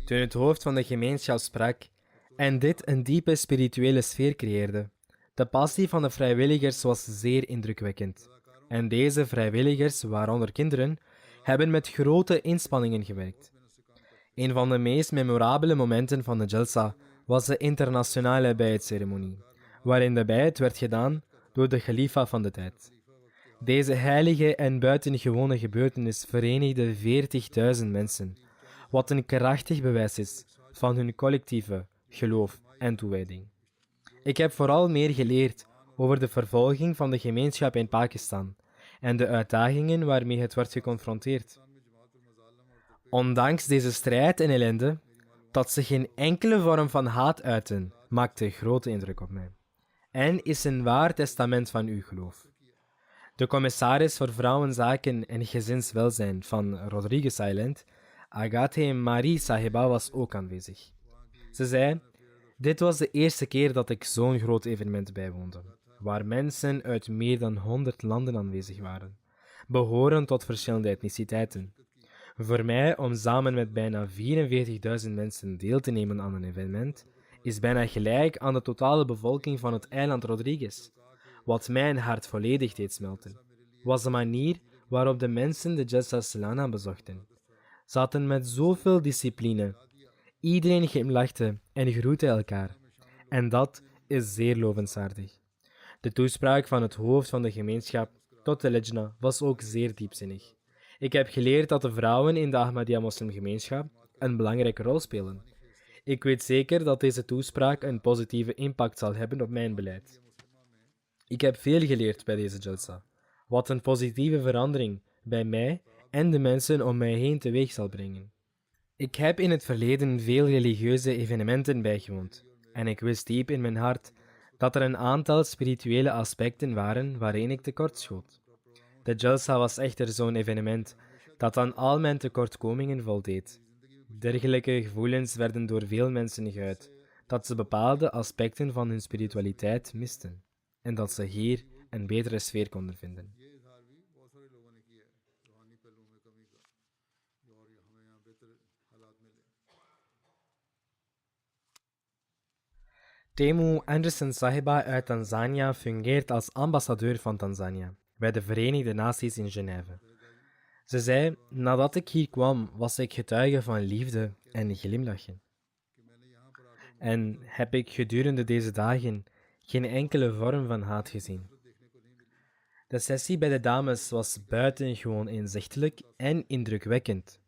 Toen het hoofd van de gemeenschap sprak en dit een diepe spirituele sfeer creëerde, de passie van de vrijwilligers was zeer indrukwekkend. En deze vrijwilligers, waaronder kinderen, hebben met grote inspanningen gewerkt. Een van de meest memorabele momenten van de Jalsa was de internationale bijtceremonie, waarin de bijt werd gedaan door de khalifa van de tijd. Deze heilige en buitengewone gebeurtenis verenigde 40.000 mensen, wat een krachtig bewijs is van hun collectieve geloof en toewijding. Ik heb vooral meer geleerd over de vervolging van de gemeenschap in Pakistan en de uitdagingen waarmee het wordt geconfronteerd. Ondanks deze strijd en ellende, dat ze geen enkele vorm van haat uiten, maakte grote indruk op mij en is een waar testament van uw geloof. De commissaris voor Vrouwenzaken en Gezinswelzijn van Rodrigues Island, Agathe Marie Sahiba, was ook aanwezig. Ze zei: dit was de eerste keer dat ik zo'n groot evenement bijwoonde, waar mensen uit meer dan 100 landen aanwezig waren, behorend tot verschillende etniciteiten. Voor mij, om samen met bijna 44.000 mensen deel te nemen aan een evenement, is bijna gelijk aan de totale bevolking van het eiland Rodrigues. Wat mijn hart volledig deed smelten, was de manier waarop de mensen de Jalsa Salana bezochten. Ze hadden met zoveel discipline. Iedereen glimlachte en groette elkaar. En dat is zeer lovenswaardig. De toespraak van het hoofd van de gemeenschap tot de lejna was ook zeer diepzinnig. Ik heb geleerd dat de vrouwen in de Ahmadiyya-moslimgemeenschap een belangrijke rol spelen. Ik weet zeker dat deze toespraak een positieve impact zal hebben op mijn beleid. Ik heb veel geleerd bij deze jalsa, wat een positieve verandering bij mij en de mensen om mij heen teweeg zal brengen. Ik heb in het verleden veel religieuze evenementen bijgewoond en ik wist diep in mijn hart dat er een aantal spirituele aspecten waren waarin ik tekortschoot. De jalsa was echter zo'n evenement dat aan al mijn tekortkomingen voldeed. Dergelijke gevoelens werden door veel mensen geuit, dat ze bepaalde aspecten van hun spiritualiteit misten en dat ze hier een betere sfeer konden vinden. Temu Anderson Sahiba uit Tanzania fungeert als ambassadeur van Tanzania bij de Verenigde Naties in Genève. Ze zei: nadat ik hier kwam, was ik getuige van liefde en glimlachen. En heb ik gedurende deze dagen geen enkele vorm van haat gezien. De sessie bij de dames was buitengewoon inzichtelijk en indrukwekkend.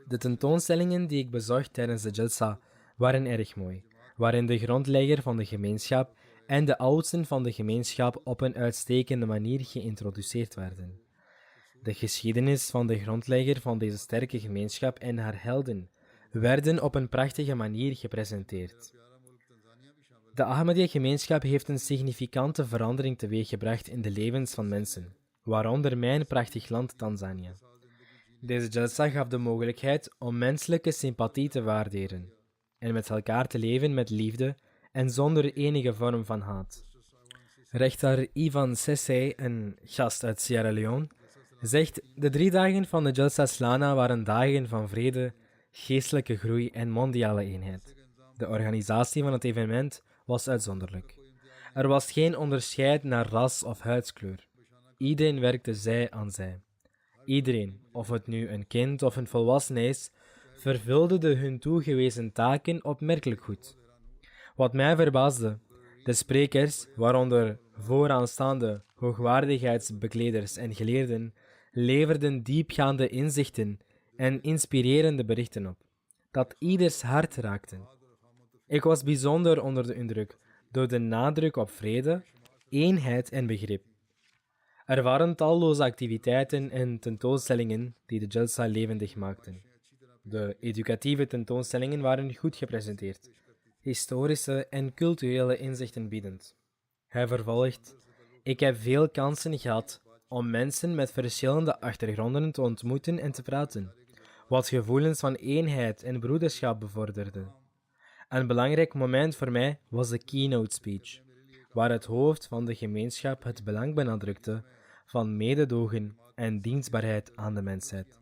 De tentoonstellingen die ik bezocht tijdens de jalsa waren erg mooi, waarin de grondlegger van de gemeenschap en de oudsten van de gemeenschap op een uitstekende manier geïntroduceerd werden. De geschiedenis van de grondlegger van deze sterke gemeenschap en haar helden werden op een prachtige manier gepresenteerd. De Ahmadiyya-gemeenschap heeft een significante verandering teweeggebracht in de levens van mensen, waaronder mijn prachtig land Tanzania. Deze jalsa gaf de mogelijkheid om menselijke sympathie te waarderen en met elkaar te leven met liefde en zonder enige vorm van haat. Rechter Ivan Sese, een gast uit Sierra Leone, zegt: de 3 dagen van de Jalsa Slana waren dagen van vrede, geestelijke groei en mondiale eenheid. De organisatie van het evenement was uitzonderlijk. Er was geen onderscheid naar ras of huidskleur. Iedereen werkte zij aan zij. Iedereen, of het nu een kind of een volwassene is, vervulde de hun toegewezen taken opmerkelijk goed. Wat mij verbaasde: de sprekers, waaronder vooraanstaande hoogwaardigheidsbekleders en geleerden, leverden diepgaande inzichten en inspirerende berichten op, dat ieders hart raakten. Ik was bijzonder onder de indruk door de nadruk op vrede, eenheid en begrip. Er waren talloze activiteiten en tentoonstellingen die de jalsa levendig maakten. De educatieve tentoonstellingen waren goed gepresenteerd, historische en culturele inzichten biedend. Hij vervolgt: ik heb veel kansen gehad om mensen met verschillende achtergronden te ontmoeten en te praten, wat gevoelens van eenheid en broederschap bevorderde. Een belangrijk moment voor mij was de keynote speech, waar het hoofd van de gemeenschap het belang benadrukte van mededogen en dienstbaarheid aan de mensheid.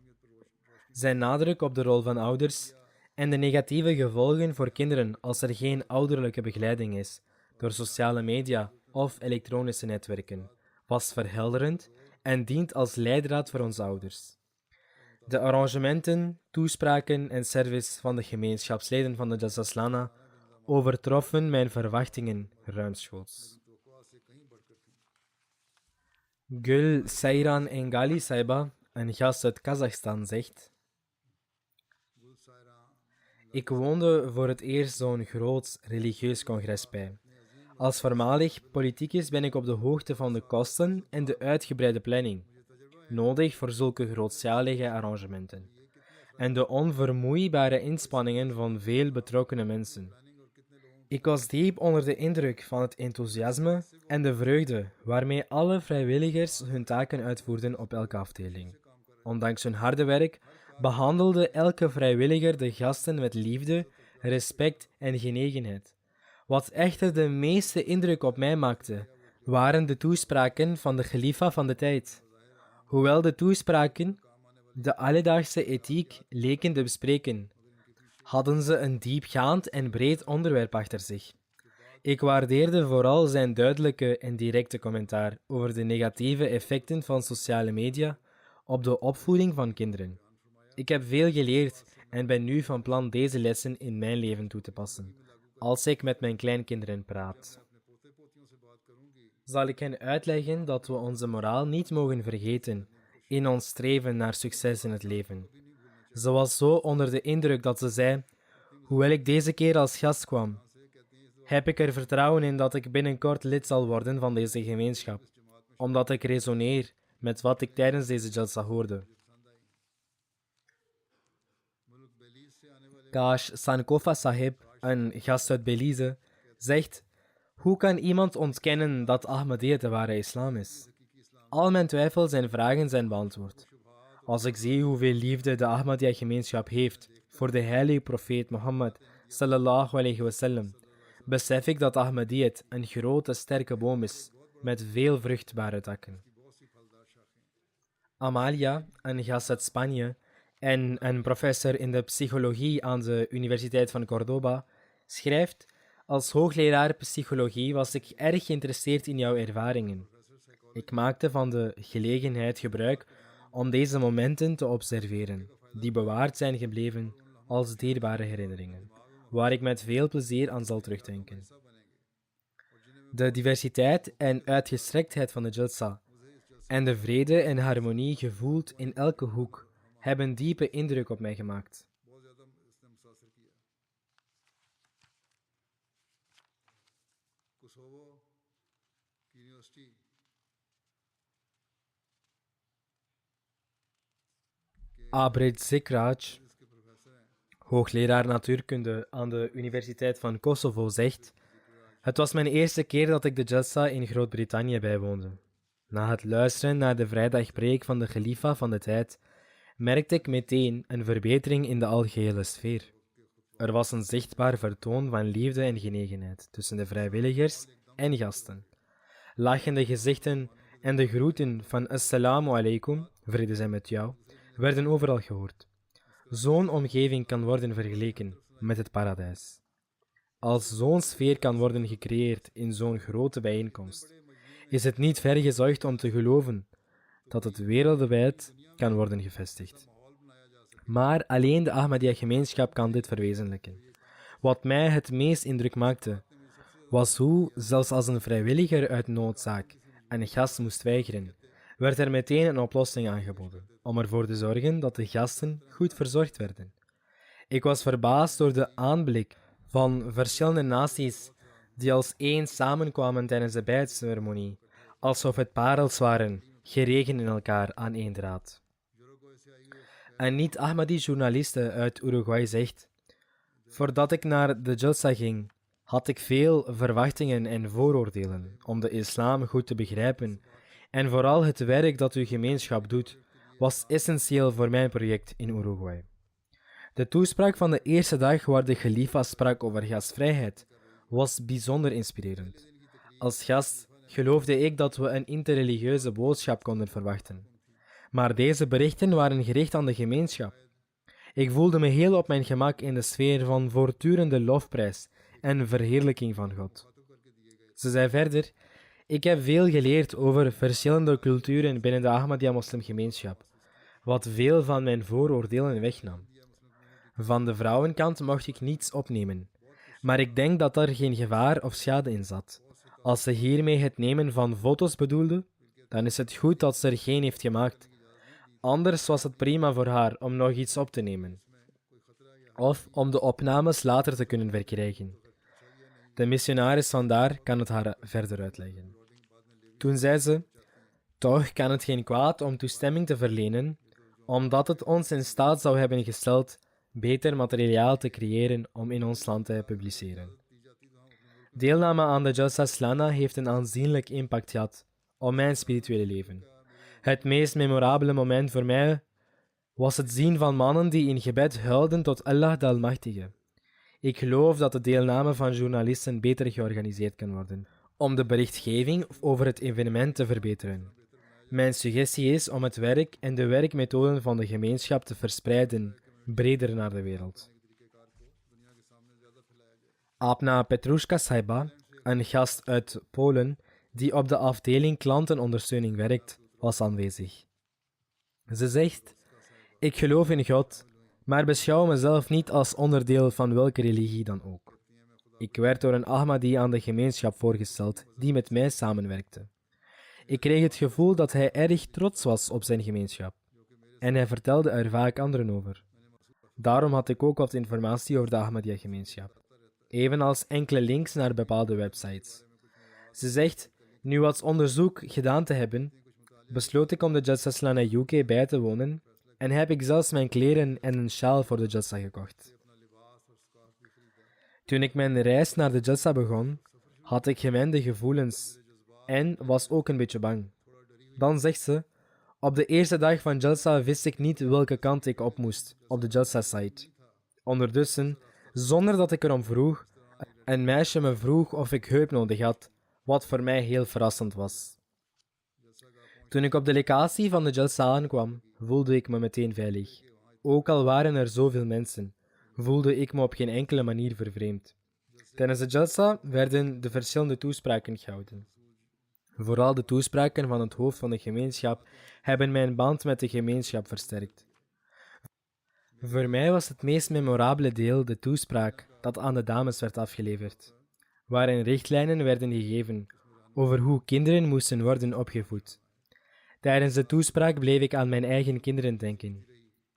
Zijn nadruk op de rol van ouders en de negatieve gevolgen voor kinderen als er geen ouderlijke begeleiding is, door sociale media of elektronische netwerken, was verhelderend en dient als leidraad voor onze ouders. De arrangementen, toespraken en service van de gemeenschapsleden van de Jalsa Slana overtroffen mijn verwachtingen ruimschoots. Gül Seyran Engali Saiba, een gast uit Kazachstan, zegt: ik woonde voor het eerst zo'n groot religieus congres bij. Als voormalig politicus ben ik op de hoogte van de kosten en de uitgebreide planning, nodig voor zulke grootschalige arrangementen, en de onvermoeibare inspanningen van veel betrokkenen mensen. Ik was diep onder de indruk van het enthousiasme en de vreugde waarmee alle vrijwilligers hun taken uitvoerden op elke afdeling. Ondanks hun harde werk behandelde elke vrijwilliger de gasten met liefde, respect en genegenheid. Wat echter de meeste indruk op mij maakte, waren de toespraken van de Khalifa van de tijd. Hoewel de toespraken de alledaagse ethiek leken te bespreken, hadden ze een diepgaand en breed onderwerp achter zich. Ik waardeerde vooral zijn duidelijke en directe commentaar over de negatieve effecten van sociale media op de opvoeding van kinderen. Ik heb veel geleerd en ben nu van plan deze lessen in mijn leven toe te passen, als ik met mijn kleinkinderen praat. Zal ik hen uitleggen dat we onze moraal niet mogen vergeten in ons streven naar succes in het leven. Ze was zo onder de indruk dat ze zei: hoewel ik deze keer als gast kwam, heb ik er vertrouwen in dat ik binnenkort lid zal worden van deze gemeenschap, omdat ik resoneer met wat ik tijdens deze jalsa hoorde. Kash Sankofa Sahib, een gast uit Belize, zegt: hoe kan iemand ontkennen dat Ahmadiyya de ware islam is? Al mijn twijfels en vragen zijn beantwoord. Als ik zie hoeveel liefde de Ahmadiyya-gemeenschap heeft voor de heilige profeet Mohammed sallallahu alayhi wasallam, besef ik dat Ahmadiyya een grote, sterke boom is met veel vruchtbare takken. Amalia, een gast uit Spanje en een professor in de psychologie aan de Universiteit van Córdoba, schrijft: als hoogleraar psychologie was ik erg geïnteresseerd in jouw ervaringen. Ik maakte van de gelegenheid gebruik om deze momenten te observeren, die bewaard zijn gebleven als dierbare herinneringen, waar ik met veel plezier aan zal terugdenken. De diversiteit en uitgestrektheid van de Jalsa en de vrede en harmonie gevoeld in elke hoek hebben diepe indruk op mij gemaakt. Abrid Zikraj, hoogleraar natuurkunde aan de Universiteit van Kosovo, zegt: het was mijn eerste keer dat ik de Jalsa in Groot-Brittannië bijwoonde. Na het luisteren naar de vrijdagpreek van de Khalifa van de tijd, merkte ik meteen een verbetering in de algehele sfeer. Er was een zichtbaar vertoon van liefde en genegenheid tussen de vrijwilligers en gasten. Lachende gezichten en de groeten van assalamu alaikum, vrede zij met jou, werden overal gehoord. Zo'n omgeving kan worden vergeleken met het paradijs. Als zo'n sfeer kan worden gecreëerd in zo'n grote bijeenkomst, is het niet ver gezocht om te geloven dat het wereldwijd kan worden gevestigd. Maar alleen de Ahmadiyya-gemeenschap kan dit verwezenlijken. Wat mij het meest indruk maakte, was hoe, zelfs als een vrijwilliger uit noodzaak een gast moest weigeren, werd er meteen een oplossing aangeboden, om ervoor te zorgen dat de gasten goed verzorgd werden. Ik was verbaasd door de aanblik van verschillende naties die als één samenkwamen tijdens de bijtceremonie, alsof het parels waren, geregen in elkaar aan één draad. Een niet-Ahmadi-journaliste uit Uruguay zegt: voordat ik naar de Jalsa ging, had ik veel verwachtingen en vooroordelen om de islam goed te begrijpen, en vooral het werk dat uw gemeenschap doet, was essentieel voor mijn project in Uruguay. De toespraak van de eerste dag waar de Khalifa sprak over gastvrijheid was bijzonder inspirerend. Als gast geloofde ik dat we een interreligieuze boodschap konden verwachten. Maar deze berichten waren gericht aan de gemeenschap. Ik voelde me heel op mijn gemak in de sfeer van voortdurende lofprijs en verheerlijking van God. Ze zei verder: ik heb veel geleerd over verschillende culturen binnen de Ahmadiyya-moslimgemeenschap, wat veel van mijn vooroordelen wegnam. Van de vrouwenkant mocht ik niets opnemen, maar ik denk dat er geen gevaar of schade in zat. Als ze hiermee het nemen van foto's bedoelde, dan is het goed dat ze er geen heeft gemaakt. Anders was het prima voor haar om nog iets op te nemen, of om de opnames later te kunnen verkrijgen. De missionaris vandaar kan het haar verder uitleggen. Toen zei ze: toch kan het geen kwaad om toestemming te verlenen, omdat het ons in staat zou hebben gesteld beter materiaal te creëren om in ons land te publiceren. Deelname aan de Jalsa Slana heeft een aanzienlijk impact gehad op mijn spirituele leven. Het meest memorabele moment voor mij was het zien van mannen die in gebed huilden tot Allah de Almachtige. Ik geloof dat de deelname van journalisten beter georganiseerd kan worden, om de berichtgeving over het evenement te verbeteren. Mijn suggestie is om het werk en de werkmethoden van de gemeenschap te verspreiden, breder naar de wereld. Apna Petrushka Saiba, een gast uit Polen die op de afdeling klantenondersteuning werkt, was aanwezig. Ze zegt: ik geloof in God, maar beschouw mezelf niet als onderdeel van welke religie dan ook. Ik werd door een Ahmadi aan de gemeenschap voorgesteld die met mij samenwerkte. Ik kreeg het gevoel dat hij erg trots was op zijn gemeenschap. En hij vertelde er vaak anderen over. Daarom had ik ook wat informatie over de Ahmadiyya-gemeenschap. Evenals enkele links naar bepaalde websites. Ze zegt, nu wat onderzoek gedaan te hebben, besloot ik om de Jalsa Salana UK bij te wonen en heb ik zelfs mijn kleren en een sjaal voor de Jalsa gekocht. Toen ik mijn reis naar de Jalsa begon, had ik gemengde gevoelens en was ook een beetje bang. Dan zegt ze, op de eerste dag van Jalsa wist ik niet welke kant ik op moest, op de Jalsa-site. Ondertussen, zonder dat ik erom vroeg, een meisje me vroeg of ik hulp nodig had, wat voor mij heel verrassend was. Toen ik op de locatie van de Jalsa aankwam, voelde ik me meteen veilig. Ook al waren er zoveel mensen, voelde ik me op geen enkele manier vervreemd. Tijdens de Jalsa werden de verschillende toespraken gehouden. Vooral de toespraken van het hoofd van de gemeenschap hebben mijn band met de gemeenschap versterkt. Voor mij was het meest memorabele deel de toespraak dat aan de dames werd afgeleverd, waarin richtlijnen werden gegeven over hoe kinderen moesten worden opgevoed. Tijdens de toespraak bleef ik aan mijn eigen kinderen denken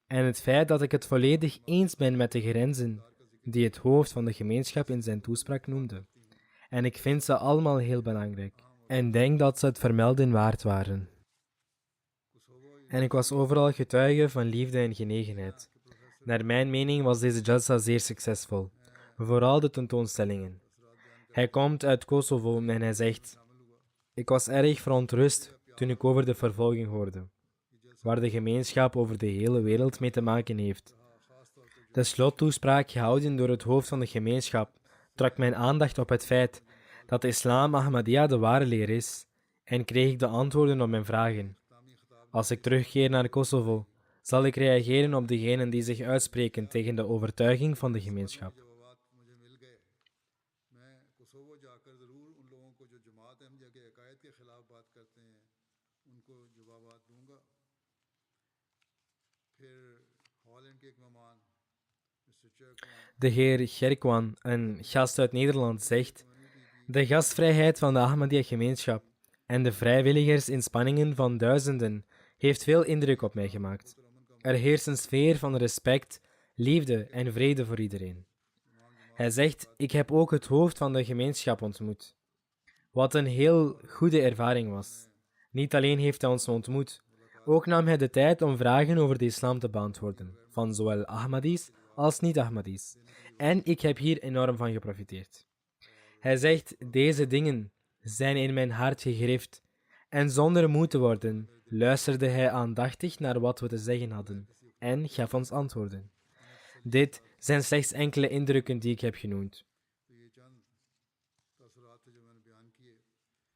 en het feit dat ik het volledig eens ben met de grenzen die het hoofd van de gemeenschap in zijn toespraak noemde. En ik vind ze allemaal heel belangrijk en denk dat ze het vermelden waard waren. En ik was overal getuige van liefde en genegenheid. Naar mijn mening was deze Jalsa zeer succesvol, vooral de tentoonstellingen. Hij komt uit Kosovo en hij zegt, ik was erg verontrust toen ik over de vervolging hoorde, waar de gemeenschap over de hele wereld mee te maken heeft. De slottoespraak gehouden door het hoofd van de gemeenschap trok mijn aandacht op het feit dat de islam Ahmadiyya de ware leer is en kreeg ik de antwoorden op mijn vragen. Als ik terugkeer naar Kosovo, zal ik reageren op degenen die zich uitspreken tegen de overtuiging van de gemeenschap. De heer Gerkwan, een gast uit Nederland, zegt: de gastvrijheid van de Ahmadiyya-gemeenschap en de vrijwilligersinspanningen van duizenden heeft veel indruk op mij gemaakt. Er heerst een sfeer van respect, liefde en vrede voor iedereen. Hij zegt: ik heb ook het hoofd van de gemeenschap ontmoet, wat een heel goede ervaring was. Niet alleen heeft hij ons ontmoet, ook nam hij de tijd om vragen over de islam te beantwoorden, van zowel Ahmadis als niet-Ahmadis. En ik heb hier enorm van geprofiteerd. Hij zegt: deze dingen zijn in mijn hart gegrift, en zonder moe te worden, luisterde hij aandachtig naar wat we te zeggen hadden, en gaf ons antwoorden. Dit zijn slechts enkele indrukken die ik heb genoemd.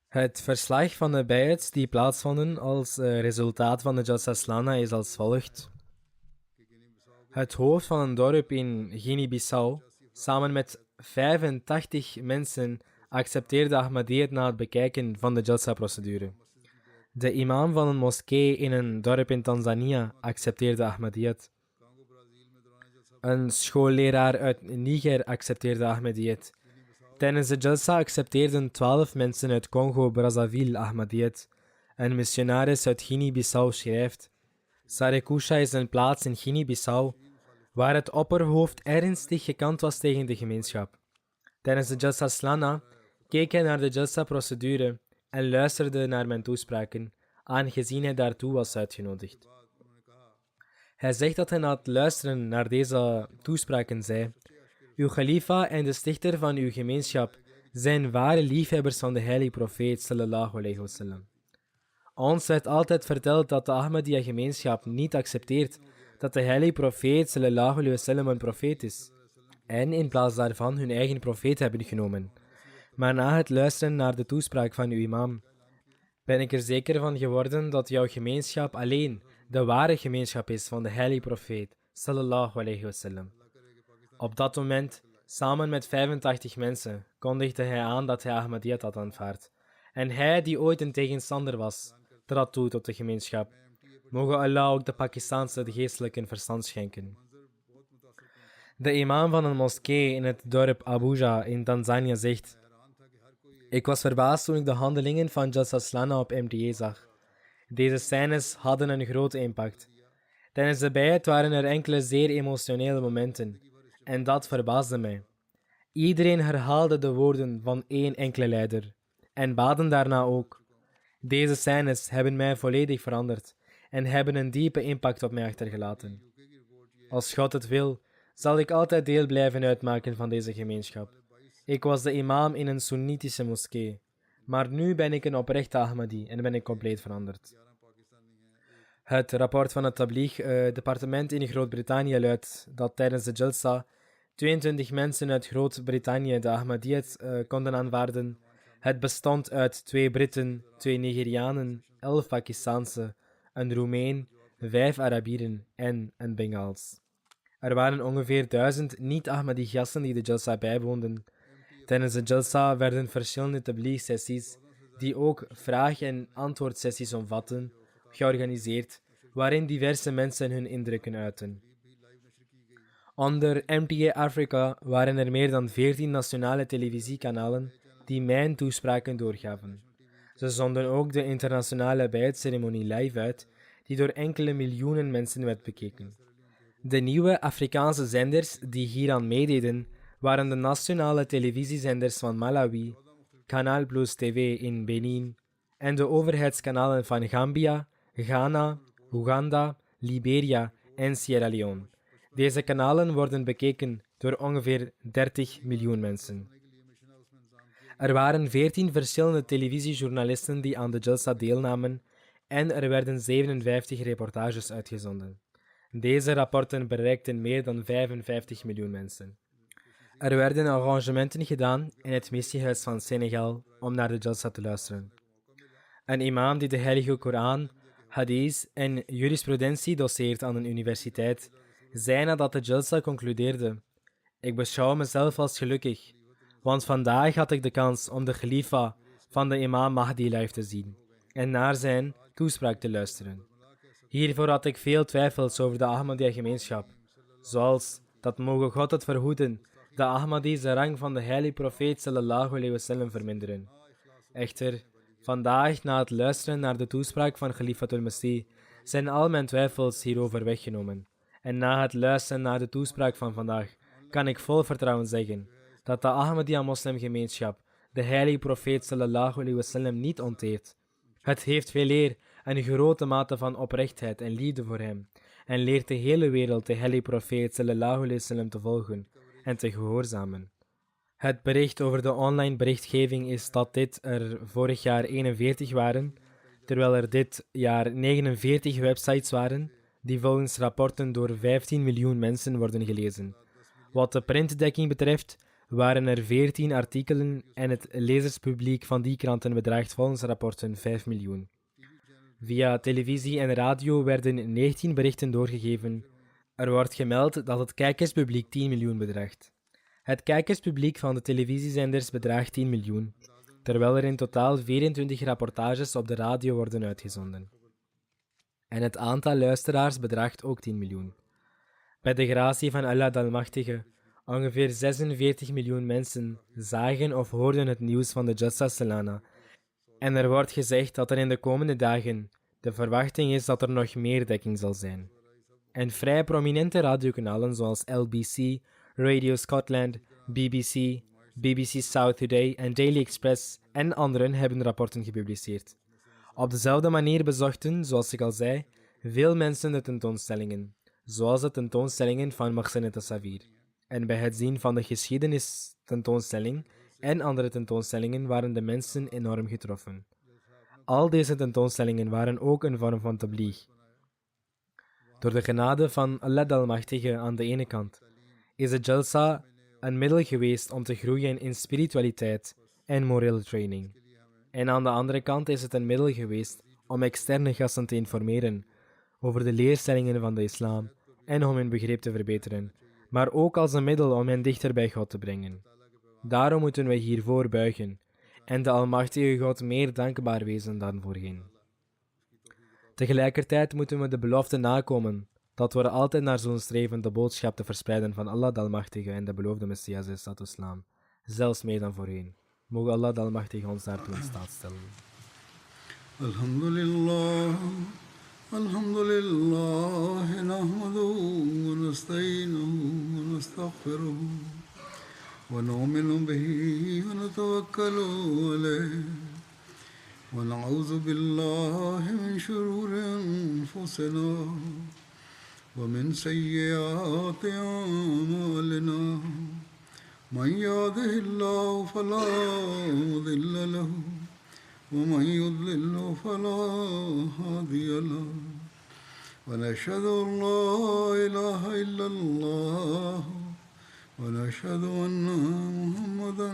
Het verslag van de bay'ats die plaatsvonden als resultaat van de Jalsa Salana is als volgt. Het hoofd van een dorp in Guinea-Bissau, samen met 85 mensen, accepteerde Ahmadiyyat na het bekijken van de Jalsa-procedure. De imam van een moskee in een dorp in Tanzania accepteerde Ahmadiyyat. Een schoolleraar uit Niger accepteerde Ahmadiyyat. Tijdens de Jalsa accepteerden 12 mensen uit Congo-Brazzaville Ahmadiyyat. Een missionaris uit Guinea-Bissau schrijft: Sarekusha is een plaats in Guinea-Bissau waar het opperhoofd ernstig gekant was tegen de gemeenschap. Tijdens de Jalsa Salana keek hij naar de Jalsa-procedure en luisterde naar mijn toespraken, aangezien hij daartoe was uitgenodigd. Hij zegt dat hij na het luisteren naar deze toespraken zei: uw khalifa en de stichter van uw gemeenschap zijn ware liefhebbers van de heilige profeet sallallahu alayhi wasallam. Ons werd altijd verteld dat de Ahmadiyya-gemeenschap niet accepteert dat de heilige profeet sallallahu alayhi wasallam een profeet is, en in plaats daarvan hun eigen profeet hebben genomen. Maar na het luisteren naar de toespraak van uw imam, ben ik er zeker van geworden dat jouw gemeenschap alleen de ware gemeenschap is van de heilige profeet sallallahu alayhi wasallam. Op dat moment, samen met 85 mensen, kondigde hij aan dat hij Ahmadiyyat had aanvaard. En hij, die ooit een tegenstander was, trad toe tot de gemeenschap. Mogen Allah ook de Pakistaanse geestelijken verstand schenken. De imam van een moskee in het dorp Abuja in Tanzania zegt: Ik was verbaasd toen ik de handelingen van Jalsaslana op MTA zag. Deze scènes hadden een grote impact. Tijdens de beiat waren er enkele zeer emotionele momenten. En dat verbaasde mij. Iedereen herhaalde de woorden van één enkele leider. En baden daarna ook. Deze scènes hebben mij volledig veranderd en hebben een diepe impact op mij achtergelaten. Als God het wil, zal ik altijd deel blijven uitmaken van deze gemeenschap. Ik was de imam in een Soenitische moskee, maar nu ben ik een oprechte Ahmadi en ben ik compleet veranderd. Het rapport van het Tabligh-departement in Groot-Brittannië luidt dat tijdens de Jalsa 22 mensen uit Groot-Brittannië de Ahmadiyyat konden aanvaarden. Het bestond uit 2 Britten, 2 Nigerianen, 11 Pakistaanse, een Roemeen, 5 Arabieren en een Bengaals. Er waren ongeveer 1000 niet-Ahmadi-gasten die de Jalsa bijwoonden. Tijdens de Jalsa werden verschillende tabligh-sessies, die ook vraag- en antwoordsessies omvatten, georganiseerd, waarin diverse mensen hun indrukken uiten. Onder MTA Africa waren er meer dan 14 nationale televisiekanalen die mijn toespraken doorgaven. Ze zonden ook de internationale beiat-ceremonie live uit, die door enkele miljoenen mensen werd bekeken. De nieuwe Afrikaanse zenders die hieraan meededen, waren de nationale televisiezenders van Malawi, Canal Plus TV in Benin en de overheidskanalen van Gambia, Ghana, Oeganda, Liberia en Sierra Leone. Deze kanalen worden bekeken door ongeveer 30 miljoen mensen. Er waren 14 verschillende televisiejournalisten die aan de Jalsa deelnamen en er werden 57 reportages uitgezonden. Deze rapporten bereikten meer dan 55 miljoen mensen. Er werden arrangementen gedaan in het missiehuis van Senegal om naar de Jalsa te luisteren. Een imam die de Heilige Koran, hadith en jurisprudentie doseert aan een universiteit, zei nadat de Jalsa concludeerde: ik beschouw mezelf als gelukkig, want vandaag had ik de kans om de khalifa van de imam Mahdi live te zien en naar zijn toespraak te luisteren. Hiervoor had ik veel twijfels over de Ahmadiyya-gemeenschap, zoals, dat mogen God het verhoeden, de Ahmadis de rang van de heilige profeet sallallahu alayhi wasallam verminderen. Echter, vandaag, na het luisteren naar de toespraak van Khalifatul Masih, zijn al mijn twijfels hierover weggenomen. En na het luisteren naar de toespraak van vandaag, kan ik vol vertrouwen zeggen dat de Ahmadiyya-moslimgemeenschap de heilige profeet sallallahu alayhi wasallam niet onteert. Het heeft veeleer een grote mate van oprechtheid en liefde voor hem en leert de hele wereld de heilige profeet sallallahu alayhi wasallam te volgen en te gehoorzamen. Het bericht over de online berichtgeving is dat dit er vorig jaar 41 waren, terwijl er dit jaar 49 websites waren die volgens rapporten door 15 miljoen mensen worden gelezen. Wat de printdekking betreft waren er 14 artikelen en het lezerspubliek van die kranten bedraagt volgens rapporten 5 miljoen. Via televisie en radio werden 19 berichten doorgegeven. Er wordt gemeld dat het kijkerspubliek 10 miljoen bedraagt. Het kijkerspubliek van de televisiezenders bedraagt 10 miljoen, terwijl er in totaal 24 rapportages op de radio worden uitgezonden. En het aantal luisteraars bedraagt ook 10 miljoen. Bij de gratie van Allah de Almachtige, ongeveer 46 miljoen mensen zagen of hoorden het nieuws van de Jalsa. En er wordt gezegd dat er in de komende dagen de verwachting is dat er nog meer dekking zal zijn. En vrij prominente radiokanalen zoals LBC, Radio Scotland, BBC, BBC South Today en Daily Express en anderen hebben rapporten gepubliceerd. Op dezelfde manier bezochten, zoals ik al zei, veel mensen de tentoonstellingen, zoals de tentoonstellingen van Mohsen Tasawir. En bij het zien van de geschiedenistentoonstelling en andere tentoonstellingen waren de mensen enorm getroffen. Al deze tentoonstellingen waren ook een vorm van tabligh. Door de genade van Allah de Almachtige aan de ene kant is de Jalsa een middel geweest om te groeien in spiritualiteit en morele training. En aan de andere kant is het een middel geweest om externe gasten te informeren over de leerstellingen van de islam en om hun begrip te verbeteren, maar ook als een middel om hen dichter bij God te brengen. Daarom moeten wij hiervoor buigen en de Almachtige God meer dankbaar wezen dan voorheen. Tegelijkertijd moeten we de belofte nakomen dat we er altijd naar zullen streven de boodschap te verspreiden van Allah de Almachtige en de beloofde Messias, zelfs meer dan voorheen. Mogen Allah de Almachtige ons daartoe in staat stellen. الحمد لله نحمده ونستعينه ونستغفره ونؤمن به ونتوكل عليه ونعوذ بالله من شرور أنفسنا ومن سيئات أعمالنا من يهده الله فلا مضل له ومن يضلل فلا هادي له ونشهد أن لا إله إلا الله ونشهد أن محمدا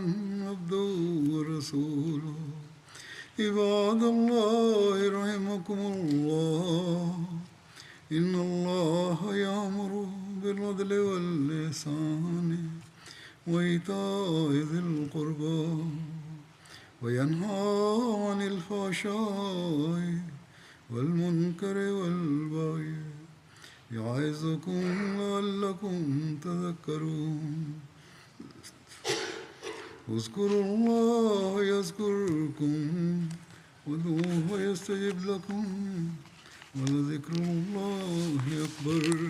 عبده ورسوله عباد الله رحمكم الله إن الله يأمر بالعدل والإحسان وإيتاء ذي القربى وينهى عن الفحشاء والمنكر والبغي يعظكم لعلكم تذكرون اذكروا الله يذكركم وادعوه يستجب لكم ولذكر الله أكبر